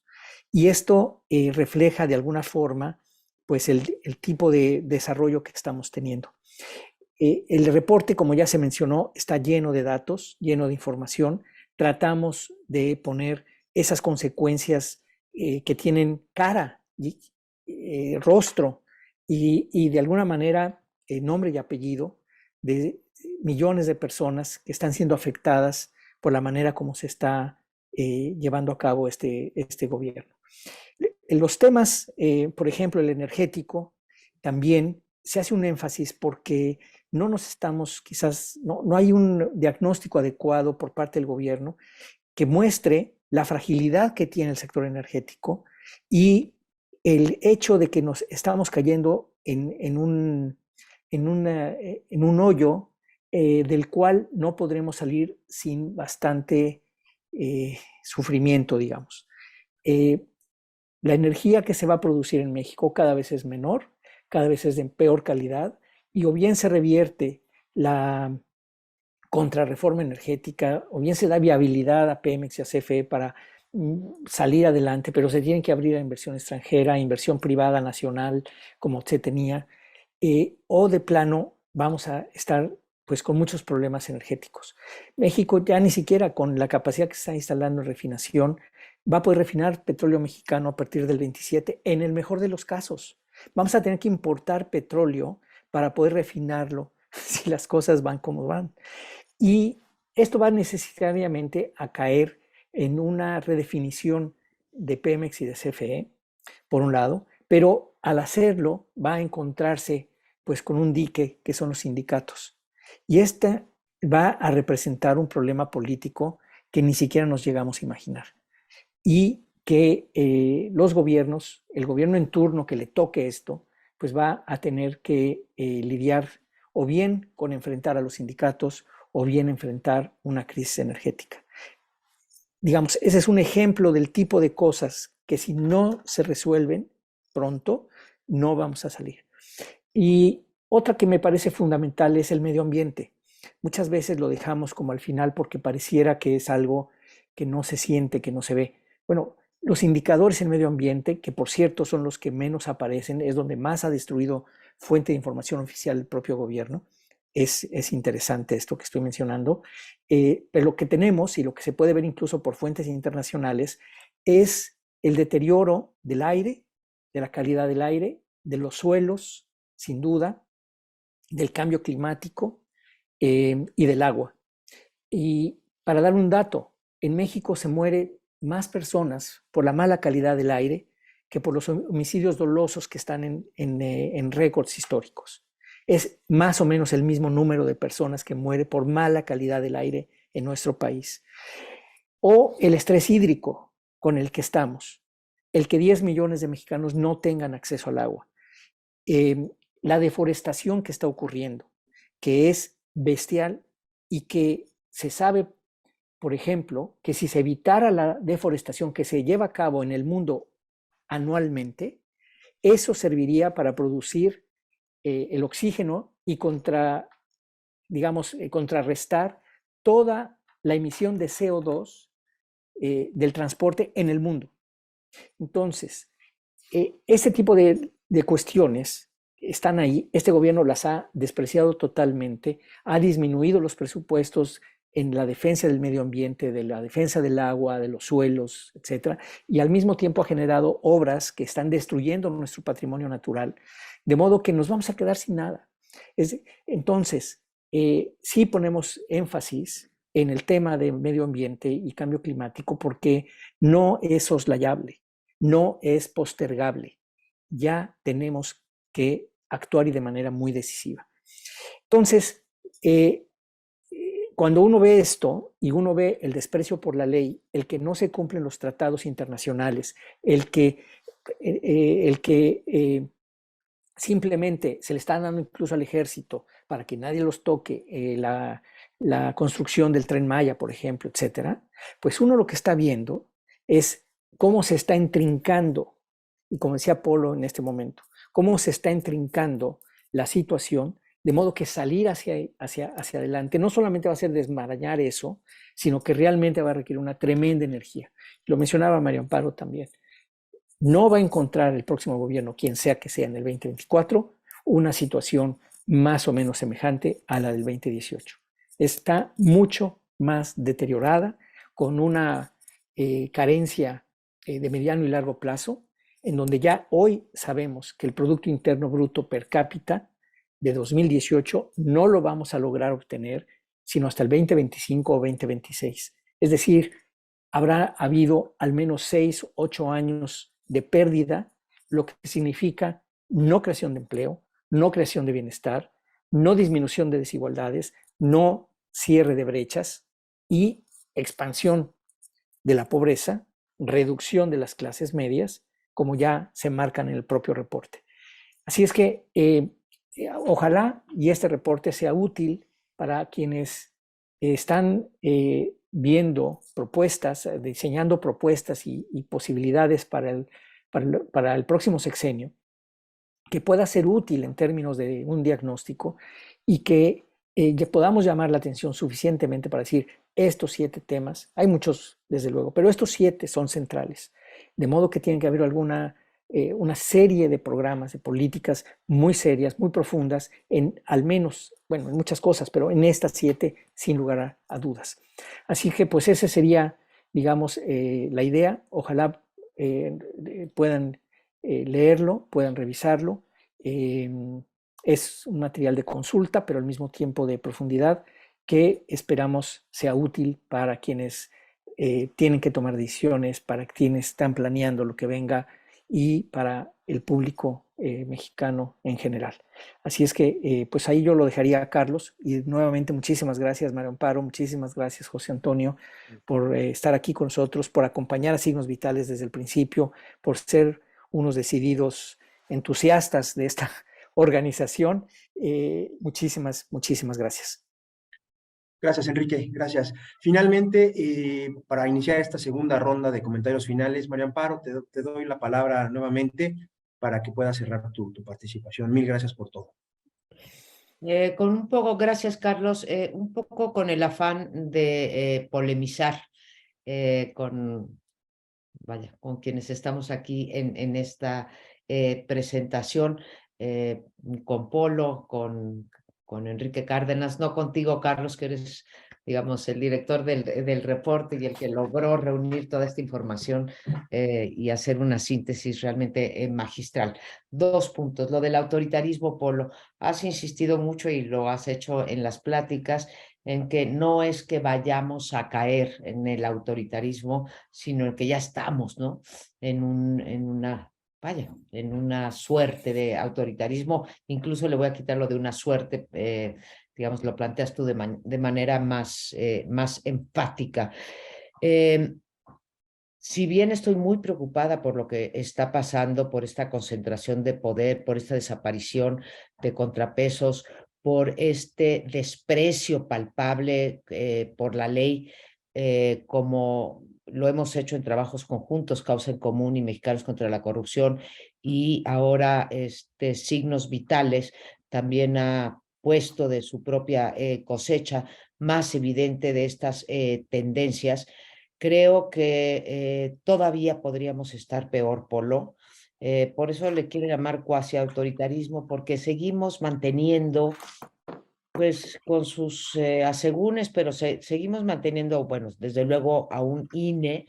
Y esto refleja de alguna forma pues el tipo de desarrollo que estamos teniendo. El reporte, como ya se mencionó, está lleno de datos, lleno de información. Tratamos de poner esas consecuencias que tienen cara, rostro y de alguna manera nombre y apellido de millones de personas que están siendo afectadas por la manera como se está llevando a cabo este gobierno. En los temas, por ejemplo, el energético, también se hace un énfasis porque no hay un diagnóstico adecuado por parte del gobierno que muestre la fragilidad que tiene el sector energético y el hecho de que nos estamos cayendo en un hoyo del cual no podremos salir sin bastante sufrimiento, digamos. La energía que se va a producir en México cada vez es menor, cada vez es de peor calidad, y o bien se revierte la contrarreforma energética, o bien se da viabilidad a Pemex y a CFE para salir adelante, pero se tiene que abrir a inversión extranjera, a inversión privada nacional, como se tenía, o de plano vamos a estar pues con muchos problemas energéticos. México ya ni siquiera con la capacidad que se está instalando en refinación va a poder refinar petróleo mexicano a partir del 27, en el mejor de los casos. Vamos a tener que importar petróleo para poder refinarlo si las cosas van como van. Y esto va necesariamente a caer en una redefinición de Pemex y de CFE, por un lado, pero al hacerlo va a encontrarse pues con un dique que son los sindicatos. Y este va a representar un problema político que ni siquiera nos llegamos a imaginar. Y que los gobiernos, el gobierno en turno que le toque esto, pues va a tener que lidiar o bien con enfrentar a los sindicatos o bien enfrentar una crisis energética. Digamos, ese es un ejemplo del tipo de cosas que si no se resuelven pronto, no vamos a salir. Y otra que me parece fundamental es el medio ambiente. Muchas veces lo dejamos como al final porque pareciera que es algo que no se siente, que no se ve. Bueno, los indicadores en medio ambiente, que por cierto son los que menos aparecen, es donde más ha destruido fuente de información oficial del propio gobierno. Es interesante esto que estoy mencionando. Pero lo que tenemos y lo que se puede ver incluso por fuentes internacionales es el deterioro del aire, de la calidad del aire, de los suelos, sin duda, del cambio climático y del agua. Y para dar un dato, en México se mueren más personas por la mala calidad del aire que por los homicidios dolosos que están en récords históricos. Es más o menos el mismo número de personas que muere por mala calidad del aire en nuestro país. O el estrés hídrico con el que estamos, el que 10 millones de mexicanos no tengan acceso al agua. La deforestación que está ocurriendo, que es bestial y que se sabe, por ejemplo, que si se evitara la deforestación que se lleva a cabo en el mundo anualmente, eso serviría para producir el oxígeno y contrarrestar toda la emisión de CO2 del transporte en el mundo. Entonces, ese tipo de cuestiones están ahí. Este gobierno las ha despreciado totalmente, ha disminuido los presupuestos en la defensa del medio ambiente, de la defensa del agua, de los suelos, etcétera, y al mismo tiempo ha generado obras que están destruyendo nuestro patrimonio natural, de modo que nos vamos a quedar sin nada. Entonces, sí ponemos énfasis en el tema de medio ambiente y cambio climático porque no es soslayable, no es postergable. Ya tenemos que actuar y de manera muy decisiva. Entonces, cuando uno ve esto y uno ve el desprecio por la ley, el que no se cumplen los tratados internacionales, el que simplemente se le está dando incluso al ejército para que nadie los toque, la construcción del Tren Maya, por ejemplo, etcétera, pues uno lo que está viendo es cómo se está intrincando, y como decía Polo en este momento, cómo se está intrincando la situación, de modo que salir hacia adelante no solamente va a ser desmarañar eso, sino que realmente va a requerir una tremenda energía. Lo mencionaba María Amparo también. No va a encontrar el próximo gobierno, quien sea que sea en el 2024, una situación más o menos semejante a la del 2018. Está mucho más deteriorada, con una carencia de mediano y largo plazo, en donde ya hoy sabemos que el Producto Interno Bruto per cápita de 2018 no lo vamos a lograr obtener sino hasta el 2025 o 2026. Es decir, habrá habido al menos 6, 8 años de pérdida, lo que significa no creación de empleo, no creación de bienestar, no disminución de desigualdades, no cierre de brechas y expansión de la pobreza, reducción de las clases medias, como ya se marcan en el propio reporte. Así es que ojalá y este reporte sea útil para quienes están viendo propuestas, diseñando propuestas y posibilidades para el próximo sexenio, que pueda ser útil en términos de un diagnóstico y que podamos llamar la atención suficientemente para decir estos 7 temas, hay muchos desde luego, pero estos 7 son centrales, de modo que tiene que haber una serie de programas, de políticas muy serias, muy profundas, en al menos, bueno, en muchas cosas, pero en estas 7 sin lugar a dudas. Así que pues esa sería, digamos, la idea. Ojalá puedan leerlo, puedan revisarlo. Es un material de consulta, pero al mismo tiempo de profundidad, que esperamos sea útil para quienes tienen que tomar decisiones, para quienes están planeando lo que venga y para el público mexicano en general. Así es que pues ahí yo lo dejaría a Carlos, y nuevamente muchísimas gracias María Amparo, muchísimas gracias José Antonio por estar aquí con nosotros, por acompañar a Signos Vitales desde el principio, por ser unos decididos entusiastas de esta organización. Muchísimas gracias. Gracias, Enrique, gracias. Finalmente, para iniciar esta segunda ronda de comentarios finales, María Amparo, te doy la palabra nuevamente para que puedas cerrar tu participación. Mil gracias por todo. Con un poco, gracias Carlos, un poco con el afán de polemizar con quienes estamos aquí en esta presentación, con Polo, con Enrique Cárdenas, no contigo, Carlos, que eres, digamos, el director del reporte y el que logró reunir toda esta información y hacer una síntesis realmente magistral. 2 puntos. Lo del autoritarismo, Polo, has insistido mucho y lo has hecho en las pláticas, en que no es que vayamos a caer en el autoritarismo, sino en que ya estamos, ¿no? En una suerte de autoritarismo. Incluso le voy a quitar lo de una suerte, digamos, lo planteas tú de manera más empática. Si bien estoy muy preocupada por lo que está pasando, por esta concentración de poder, por esta desaparición de contrapesos, por este desprecio palpable por la ley, como lo hemos hecho en trabajos conjuntos, Causa en Común y Mexicanos contra la Corrupción, y ahora Signos Vitales también ha puesto de su propia cosecha más evidente de estas tendencias. Creo que todavía podríamos estar peor, Polo. Por eso le quiero llamar cuasi autoritarismo, porque seguimos manteniendo pues con sus asegúnes, pero seguimos manteniendo, bueno, desde luego a un INE,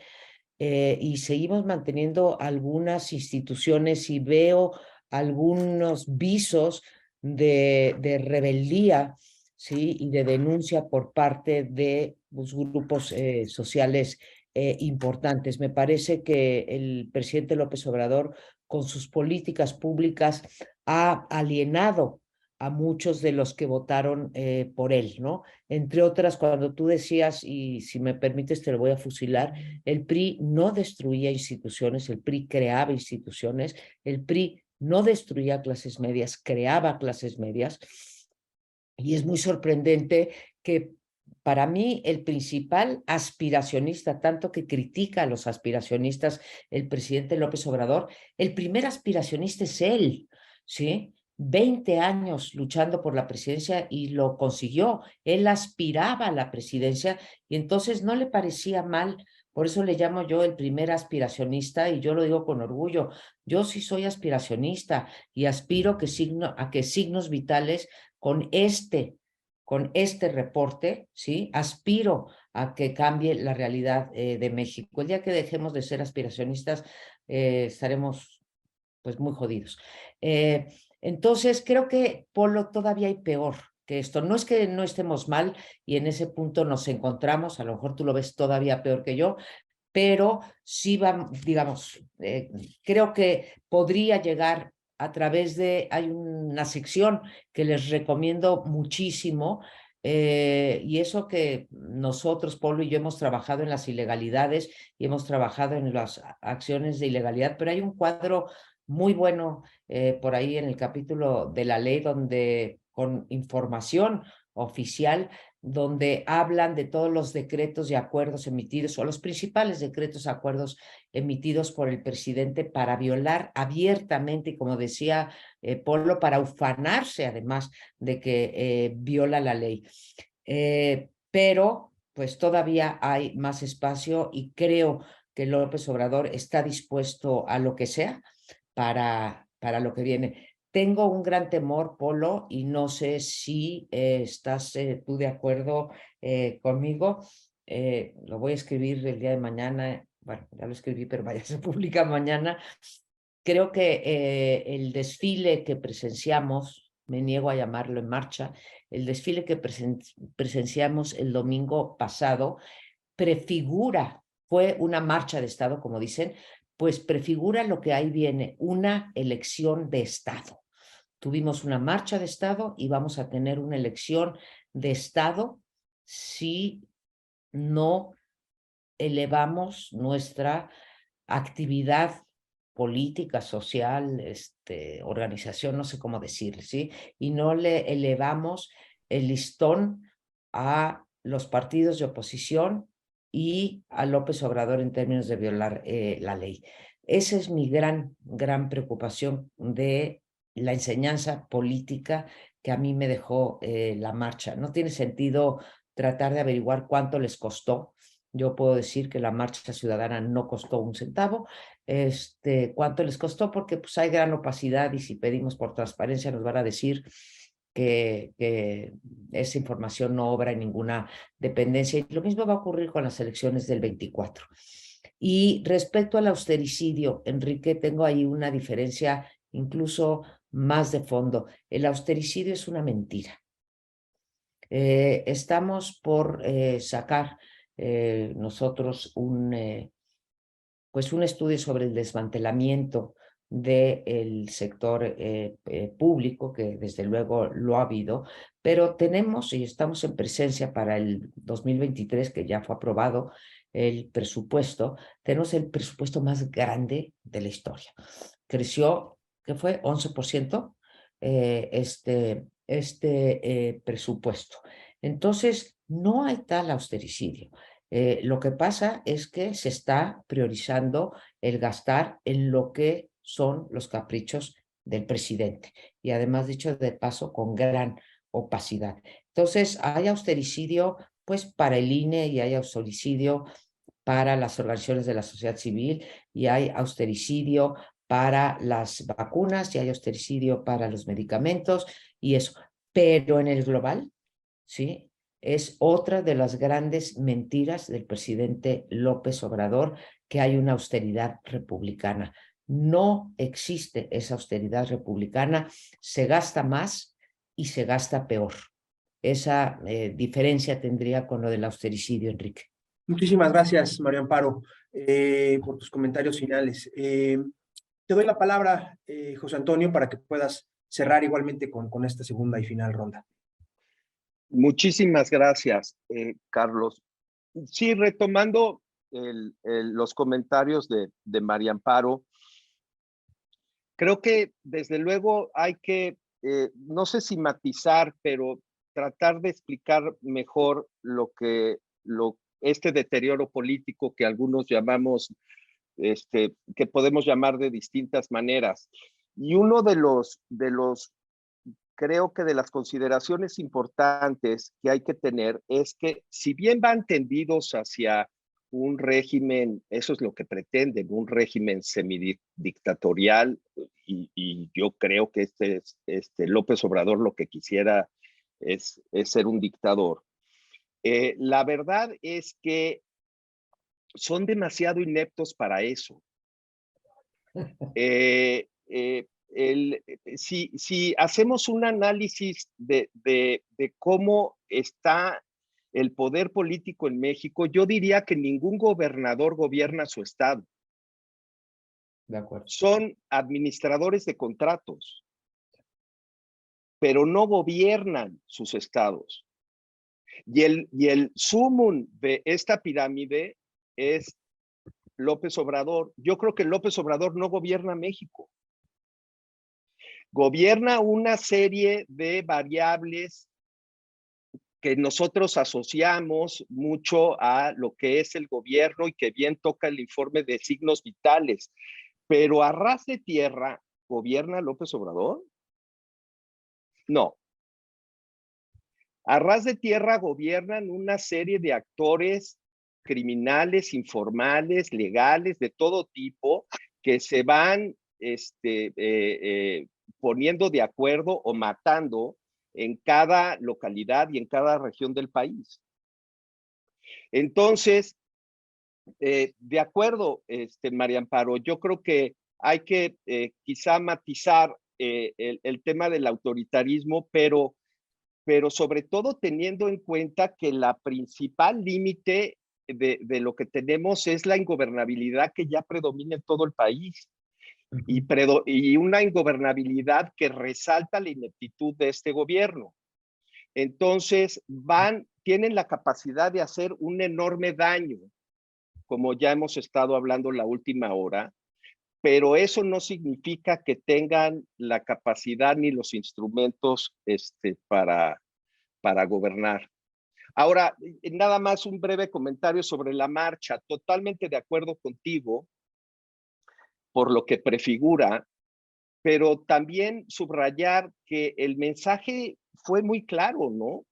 y seguimos manteniendo algunas instituciones y veo algunos visos de rebeldía, ¿sí? Y de denuncia por parte de los grupos sociales importantes. Me parece que el presidente López Obrador, con sus políticas públicas, ha alienado a muchos de los que votaron por él, ¿no? Entre otras, cuando tú decías, y si me permites te lo voy a fusilar, el PRI no destruía instituciones, el PRI creaba instituciones, el PRI no destruía clases medias, creaba clases medias. Y es muy sorprendente que para mí el principal aspiracionista, tanto que critica a los aspiracionistas el presidente López Obrador, el primer aspiracionista es él, ¿sí? 20 años luchando por la presidencia y lo consiguió. Él aspiraba a la presidencia y entonces no le parecía mal. Por eso le llamo yo el primer aspiracionista y yo lo digo con orgullo. Yo sí soy aspiracionista y aspiro a que Signos Vitales con este reporte, ¿sí? Aspiro a que cambie la realidad de México. El día que dejemos de ser aspiracionistas, estaremos pues muy jodidos. Entonces, creo que, Polo, todavía hay peor que esto. No es que no estemos mal y en ese punto nos encontramos, a lo mejor tú lo ves todavía peor que yo, pero sí va, digamos, creo que podría llegar a través de, hay una sección que les recomiendo muchísimo, y eso que nosotros, Polo y yo, hemos trabajado en las ilegalidades y hemos trabajado en las acciones de ilegalidad, pero hay un cuadro muy bueno por ahí en el capítulo de la ley donde con información oficial donde hablan de todos los decretos y acuerdos emitidos, o los principales decretos y acuerdos emitidos por el presidente para violar abiertamente, y como decía Polo, para ufanarse además de que viola la ley. Pero pues todavía hay más espacio y creo que López Obrador está dispuesto a lo que sea para lo que viene. Tengo un gran temor, Polo, y no sé si estás tú de acuerdo conmigo. Lo voy a escribir el día de mañana. Bueno, ya lo escribí, pero vaya, se publica mañana. Creo que el desfile que presenciamos, me niego a llamarlo en marcha, el desfile que presenciamos el domingo pasado, prefigura, fue una marcha de Estado, como dicen, pues prefigura lo que ahí viene, una elección de Estado. Tuvimos una marcha de Estado y vamos a tener una elección de Estado si no elevamos nuestra actividad política, social, organización, no sé cómo decirle, ¿sí? Y no le elevamos el listón a los partidos de oposición y a López Obrador en términos de violar la ley. Esa es mi gran preocupación de la enseñanza política que a mí me dejó la marcha. No tiene sentido tratar de averiguar cuánto les costó. Yo puedo decir que la marcha ciudadana no costó un centavo. ¿Cuánto les costó? Porque pues hay gran opacidad y si pedimos por transparencia nos van a decir que esa información no obra en ninguna dependencia. Y lo mismo va a ocurrir con las elecciones del 24. Y respecto al austericidio, Enrique, tengo ahí una diferencia incluso más de fondo. El austericidio es una mentira. Estamos por sacar nosotros pues un estudio sobre el desmantelamiento del sector público, que desde luego lo ha habido, pero tenemos y estamos en presencia para el 2023, que ya fue aprobado el presupuesto, tenemos el presupuesto más grande de la historia. Creció, ¿qué fue? 11% presupuesto. Entonces, no hay tal austericidio. Lo que pasa es que se está priorizando el gastar en lo que son los caprichos del presidente y además, dicho de paso, con gran opacidad. Entonces, hay austericidio pues para el INE y hay austericidio para las organizaciones de la sociedad civil y hay austericidio para las vacunas y hay austericidio para los medicamentos y eso. Pero en el global, ¿sí? Es otra de las grandes mentiras del presidente López Obrador, que hay una austeridad republicana. No existe esa austeridad republicana, se gasta más y se gasta peor. Esa diferencia tendría con lo del austericidio, Enrique. Muchísimas gracias, María Amparo, por tus comentarios finales. Te doy la palabra, José Antonio, para que puedas cerrar igualmente con esta segunda y final ronda. Muchísimas gracias, Carlos. Sí, retomando los comentarios de María Amparo, creo que desde luego hay que, no sé si matizar, pero tratar de explicar mejor este deterioro político que algunos llamamos, que podemos llamar de distintas maneras. Y uno creo que de las consideraciones importantes que hay que tener es que si bien van tendidos hacia un régimen, eso es lo que pretenden, un régimen semidictatorial, y yo creo que López Obrador lo que quisiera es ser un dictador. La verdad es que son demasiado ineptos para eso. Si hacemos un análisis de cómo está el poder político en México, yo diría que ningún gobernador gobierna su estado. De acuerdo. Son administradores de contratos, pero no gobiernan sus estados. Y el sumum de esta pirámide es López Obrador. Yo creo que López Obrador no gobierna México. Gobierna una serie de variables que nosotros asociamos mucho a lo que es el gobierno y que bien toca el informe de signos vitales. Pero a ras de tierra, ¿gobierna López Obrador? No. A ras de tierra gobiernan una serie de actores criminales, informales, legales, de todo tipo, que se van poniendo de acuerdo o matando en cada localidad y en cada región del país. Entonces, de acuerdo, María Amparo, yo creo que hay que quizá matizar el tema del autoritarismo, pero sobre todo teniendo en cuenta que la principal límite de lo que tenemos es la ingobernabilidad que ya predomina en todo el país. Y una ingobernabilidad que resalta la ineptitud de este gobierno. Entonces, tienen la capacidad de hacer un enorme daño, como ya hemos estado hablando la última hora, pero eso no significa que tengan la capacidad ni los instrumentos para gobernar. Ahora, nada más un breve comentario sobre la marcha. Totalmente de acuerdo contigo por lo que prefigura, pero también subrayar que el mensaje fue muy claro, ¿no?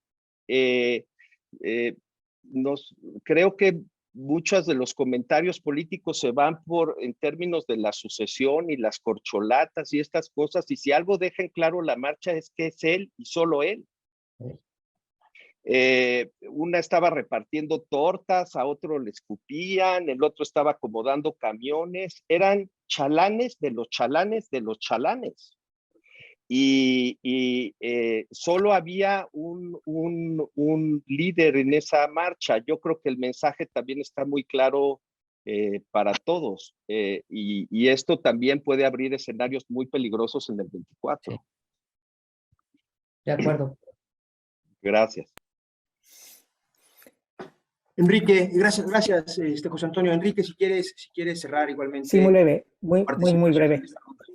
Creo que muchos de los comentarios políticos se van en términos de la sucesión y las corcholatas y estas cosas, y si algo deja en claro la marcha es que es él y solo él. Una estaba repartiendo tortas, a otro le escupían, el otro estaba acomodando camiones, eran chalanes de los chalanes de los chalanes. Y solo había un líder en esa marcha. Yo creo que el mensaje también está muy claro para todos, y esto también puede abrir escenarios muy peligrosos en el 24. Sí. De acuerdo. Gracias. Enrique, gracias, José Antonio. Enrique, si quieres cerrar igualmente. Sí, muy breve, muy breve.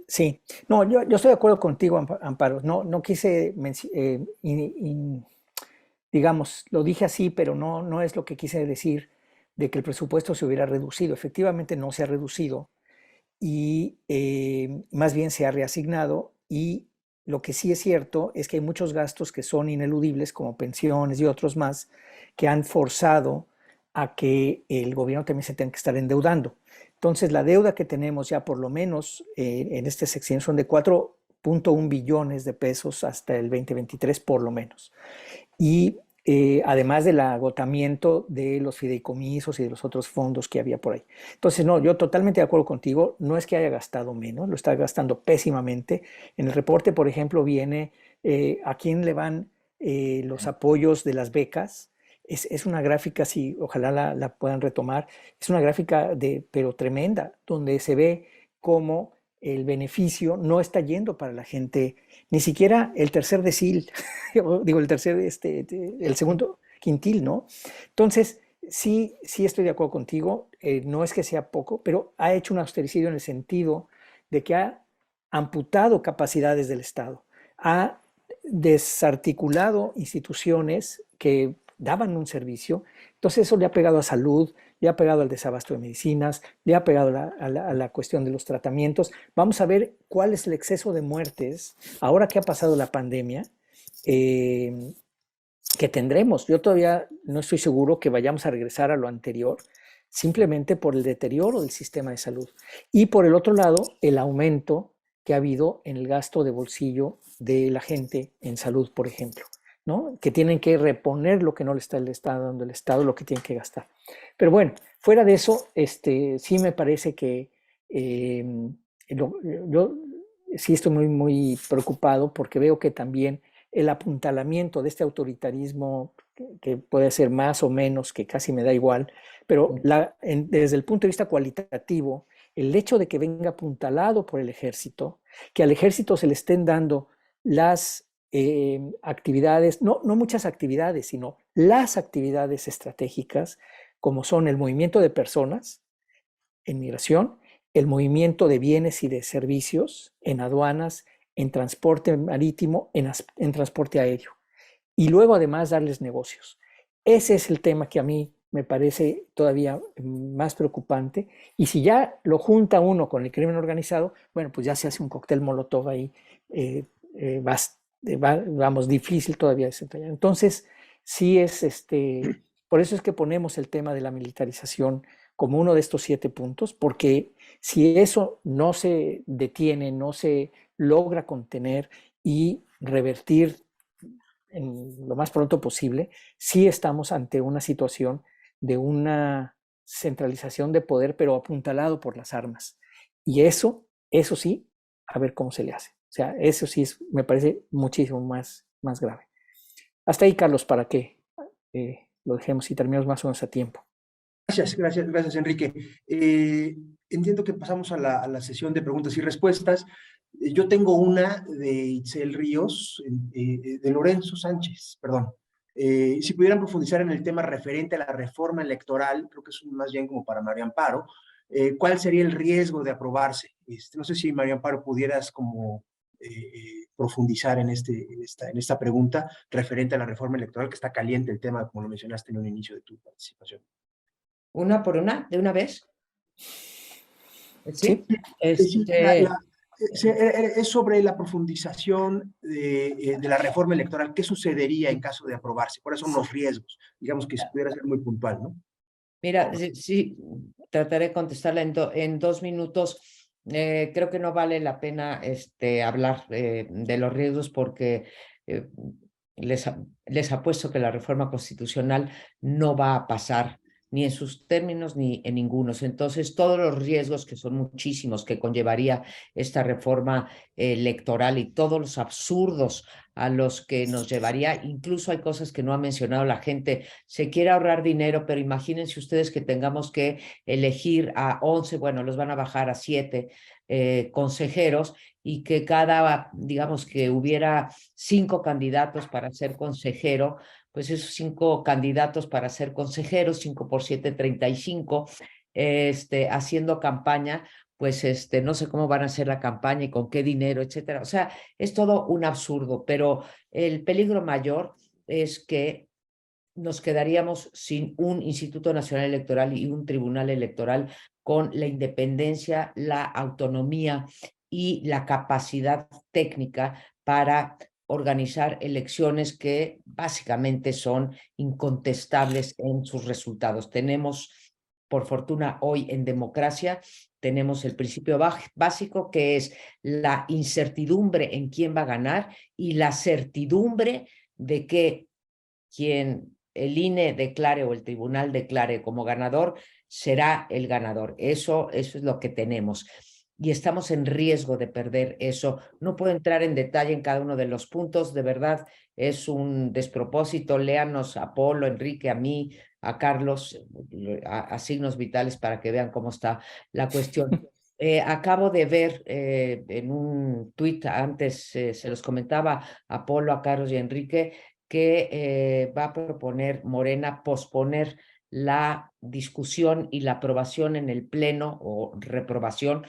Sí, no, yo estoy de acuerdo contigo, Amparo. No quise, digamos, lo dije así, pero no es lo que quise decir de que el presupuesto se hubiera reducido. Efectivamente no se ha reducido y más bien se ha reasignado, y lo que sí es cierto es que hay muchos gastos que son ineludibles, como pensiones y otros más, que han forzado a que el gobierno también se tenga que estar endeudando. Entonces, la deuda que tenemos ya por lo menos en este sexenio son de 4.1 billones de pesos hasta el 2023 por lo menos. Y además del agotamiento de los fideicomisos y de los otros fondos que había por ahí. Entonces, no, yo totalmente de acuerdo contigo, no es que haya gastado menos, lo está gastando pésimamente. En el reporte, por ejemplo, viene a quién le van los apoyos de las becas. Es una gráfica, si ojalá la puedan retomar, es una gráfica pero tremenda, donde se ve cómo el beneficio no está yendo para la gente, ni siquiera el tercer decil, digo, el segundo quintil, ¿no? Entonces, sí estoy de acuerdo contigo, no es que sea poco, pero ha hecho un austericidio en el sentido de que ha amputado capacidades del Estado, ha desarticulado instituciones que daban un servicio, entonces eso le ha pegado a salud, le ha pegado al desabasto de medicinas, le ha pegado a la cuestión de los tratamientos. Vamos a ver cuál es el exceso de muertes ahora que ha pasado la pandemia que tendremos. Yo todavía no estoy seguro que vayamos a regresar a lo anterior, simplemente por el deterioro del sistema de salud. Y por el otro lado, el aumento que ha habido en el gasto de bolsillo de la gente en salud, por ejemplo, ¿no? Que tienen que reponer lo que no le está dando el Estado, lo que tienen que gastar. Pero bueno, fuera de eso, sí me parece que yo sí estoy muy preocupado porque veo que también el apuntalamiento de este autoritarismo, que puede ser más o menos, que casi me da igual, pero desde el punto de vista cualitativo, el hecho de que venga apuntalado por el ejército, que al ejército se le estén dando las actividades, no muchas actividades, sino las actividades estratégicas, como son el movimiento de personas en migración, el movimiento de bienes y de servicios en aduanas, en transporte marítimo, en transporte aéreo. Y luego además darles negocios. Ese es el tema que a mí me parece todavía más preocupante. Y si ya lo junta uno con el crimen organizado, bueno, pues ya se hace un cóctel molotov ahí, vamos, difícil todavía de desentrañar. Entonces, sí es por eso es que ponemos el tema de la militarización como uno de estos 7 puntos, porque si eso no se detiene, no se logra contener y revertir en lo más pronto posible, sí estamos ante una situación de una centralización de poder, pero apuntalado por las armas. Y eso sí, a ver cómo se le hace. O sea, eso sí me parece muchísimo más grave. Hasta ahí, Carlos, para que lo dejemos y terminemos más o menos a tiempo. Gracias, Enrique. Entiendo que pasamos a la sesión de preguntas y respuestas. Yo tengo una de Itzel Ríos, de Lorenzo Sánchez, perdón. Si pudieran profundizar en el tema referente a la reforma electoral, creo que es más bien como para María Amparo, ¿cuál sería el riesgo de aprobarse? No sé si María Amparo pudieras como profundizar en esta pregunta referente a la reforma electoral, que está caliente el tema, como lo mencionaste en un inicio de tu participación. ¿Una por una? ¿De una vez? Sí. Es sobre la profundización de la reforma electoral. ¿Qué sucedería en caso de aprobarse? ¿Cuáles son los riesgos? Digamos que pudiera ser muy puntual, ¿no? Mira, sí, trataré de contestarla en 2 minutos. Creo que no vale la pena hablar de los riesgos porque les apuesto que la reforma constitucional no va a pasar ni en sus términos ni en ningunos. Entonces, todos los riesgos, que son muchísimos, que conllevaría esta reforma electoral y todos los absurdos a los que nos llevaría, incluso hay cosas que no ha mencionado la gente, se quiere ahorrar dinero, pero imagínense ustedes que tengamos que elegir a 11, bueno, los van a bajar a 7 consejeros, y que digamos que hubiera 5 candidatos para ser consejero, pues esos 5 candidatos para ser consejeros, 5 por 7, 35, haciendo campaña, pues no sé cómo van a hacer la campaña y con qué dinero, etcétera. O sea, es todo un absurdo, pero el peligro mayor es que nos quedaríamos sin un Instituto Nacional Electoral y un Tribunal Electoral con la independencia, la autonomía y la capacidad técnica para organizar elecciones que básicamente son incontestables en sus resultados. Tenemos, por fortuna, hoy en democracia, tenemos el principio básico, que es la incertidumbre en quién va a ganar y la certidumbre de que quien el INE declare o el tribunal declare como ganador, será el ganador. Eso es lo que tenemos. Y estamos en riesgo de perder eso. No puedo entrar en detalle en cada uno de los puntos, de verdad es un despropósito. Léanos a Polo, Enrique, a mí, a Carlos, a Signos Vitales para que vean cómo está la cuestión. Acabo de ver en un tuit, antes se los comentaba a Polo, a Carlos y a Enrique, que va a proponer Morena posponer la discusión y la aprobación en el Pleno o reprobación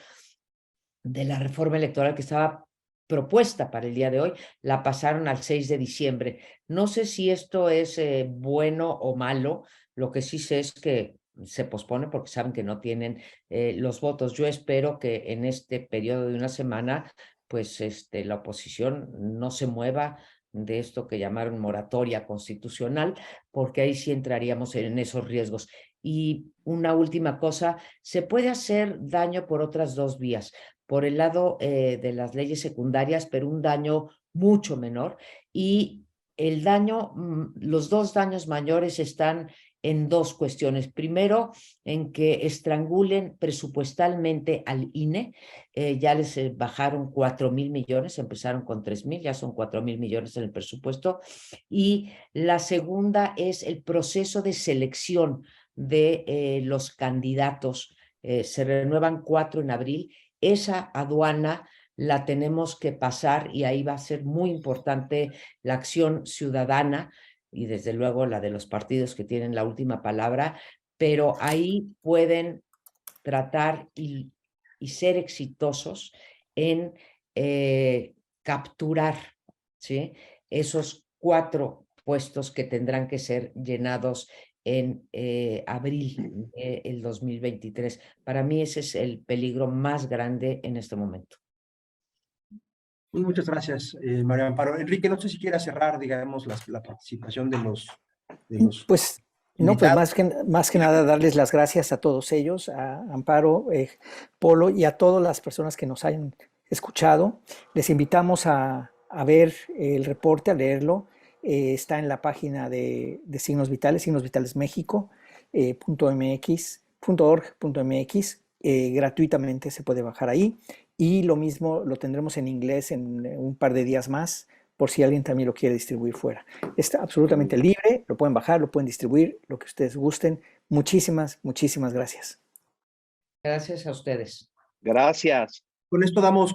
de la reforma electoral que estaba propuesta para el día de hoy, la pasaron al 6 de diciembre. No sé si esto es bueno o malo, lo que sí sé es que se pospone porque saben que no tienen los votos. Yo espero que en este periodo de una semana, pues la oposición no se mueva de esto que llamaron moratoria constitucional, porque ahí sí entraríamos en esos riesgos. Y una última cosa, se puede hacer daño por otras dos vías. Por el lado de las leyes secundarias, pero un daño mucho menor. Y el daño, los dos daños mayores están en dos cuestiones. Primero, en que estrangulen presupuestalmente al INE. Ya les bajaron 4,000 millones, empezaron con 3,000, ya son 4,000 millones en el presupuesto. Y la segunda es el proceso de selección de los candidatos. Se renuevan 4 en abril. Esa aduana la tenemos que pasar y ahí va a ser muy importante la acción ciudadana y desde luego la de los partidos que tienen la última palabra, pero ahí pueden tratar y ser exitosos en capturar, ¿sí?, esos 4 puestos que tendrán que ser llenados en abril del 2023. Para mí ese es el peligro más grande en este momento. Muchas gracias, María Amparo. Enrique, no sé si quieras cerrar, digamos, la participación de los Pues no, pues más que nada darles las gracias a todos ellos, a Amparo, Polo y a todas las personas que nos hayan escuchado. Les invitamos a ver el reporte, a leerlo. Está en la página de Signos Vitales, signosvitalesmexico.org.mx. Gratuitamente se puede bajar ahí. Y lo mismo lo tendremos en inglés en un par de días más, por si alguien también lo quiere distribuir fuera. Está absolutamente libre, lo pueden bajar, lo pueden distribuir, lo que ustedes gusten. Muchísimas, muchísimas gracias. Gracias a ustedes. Gracias. Con esto damos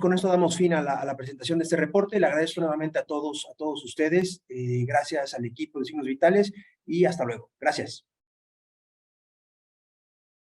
fin a la presentación de este reporte. Le agradezco nuevamente a todos ustedes. Gracias al equipo de Signos Vitales y hasta luego. Gracias.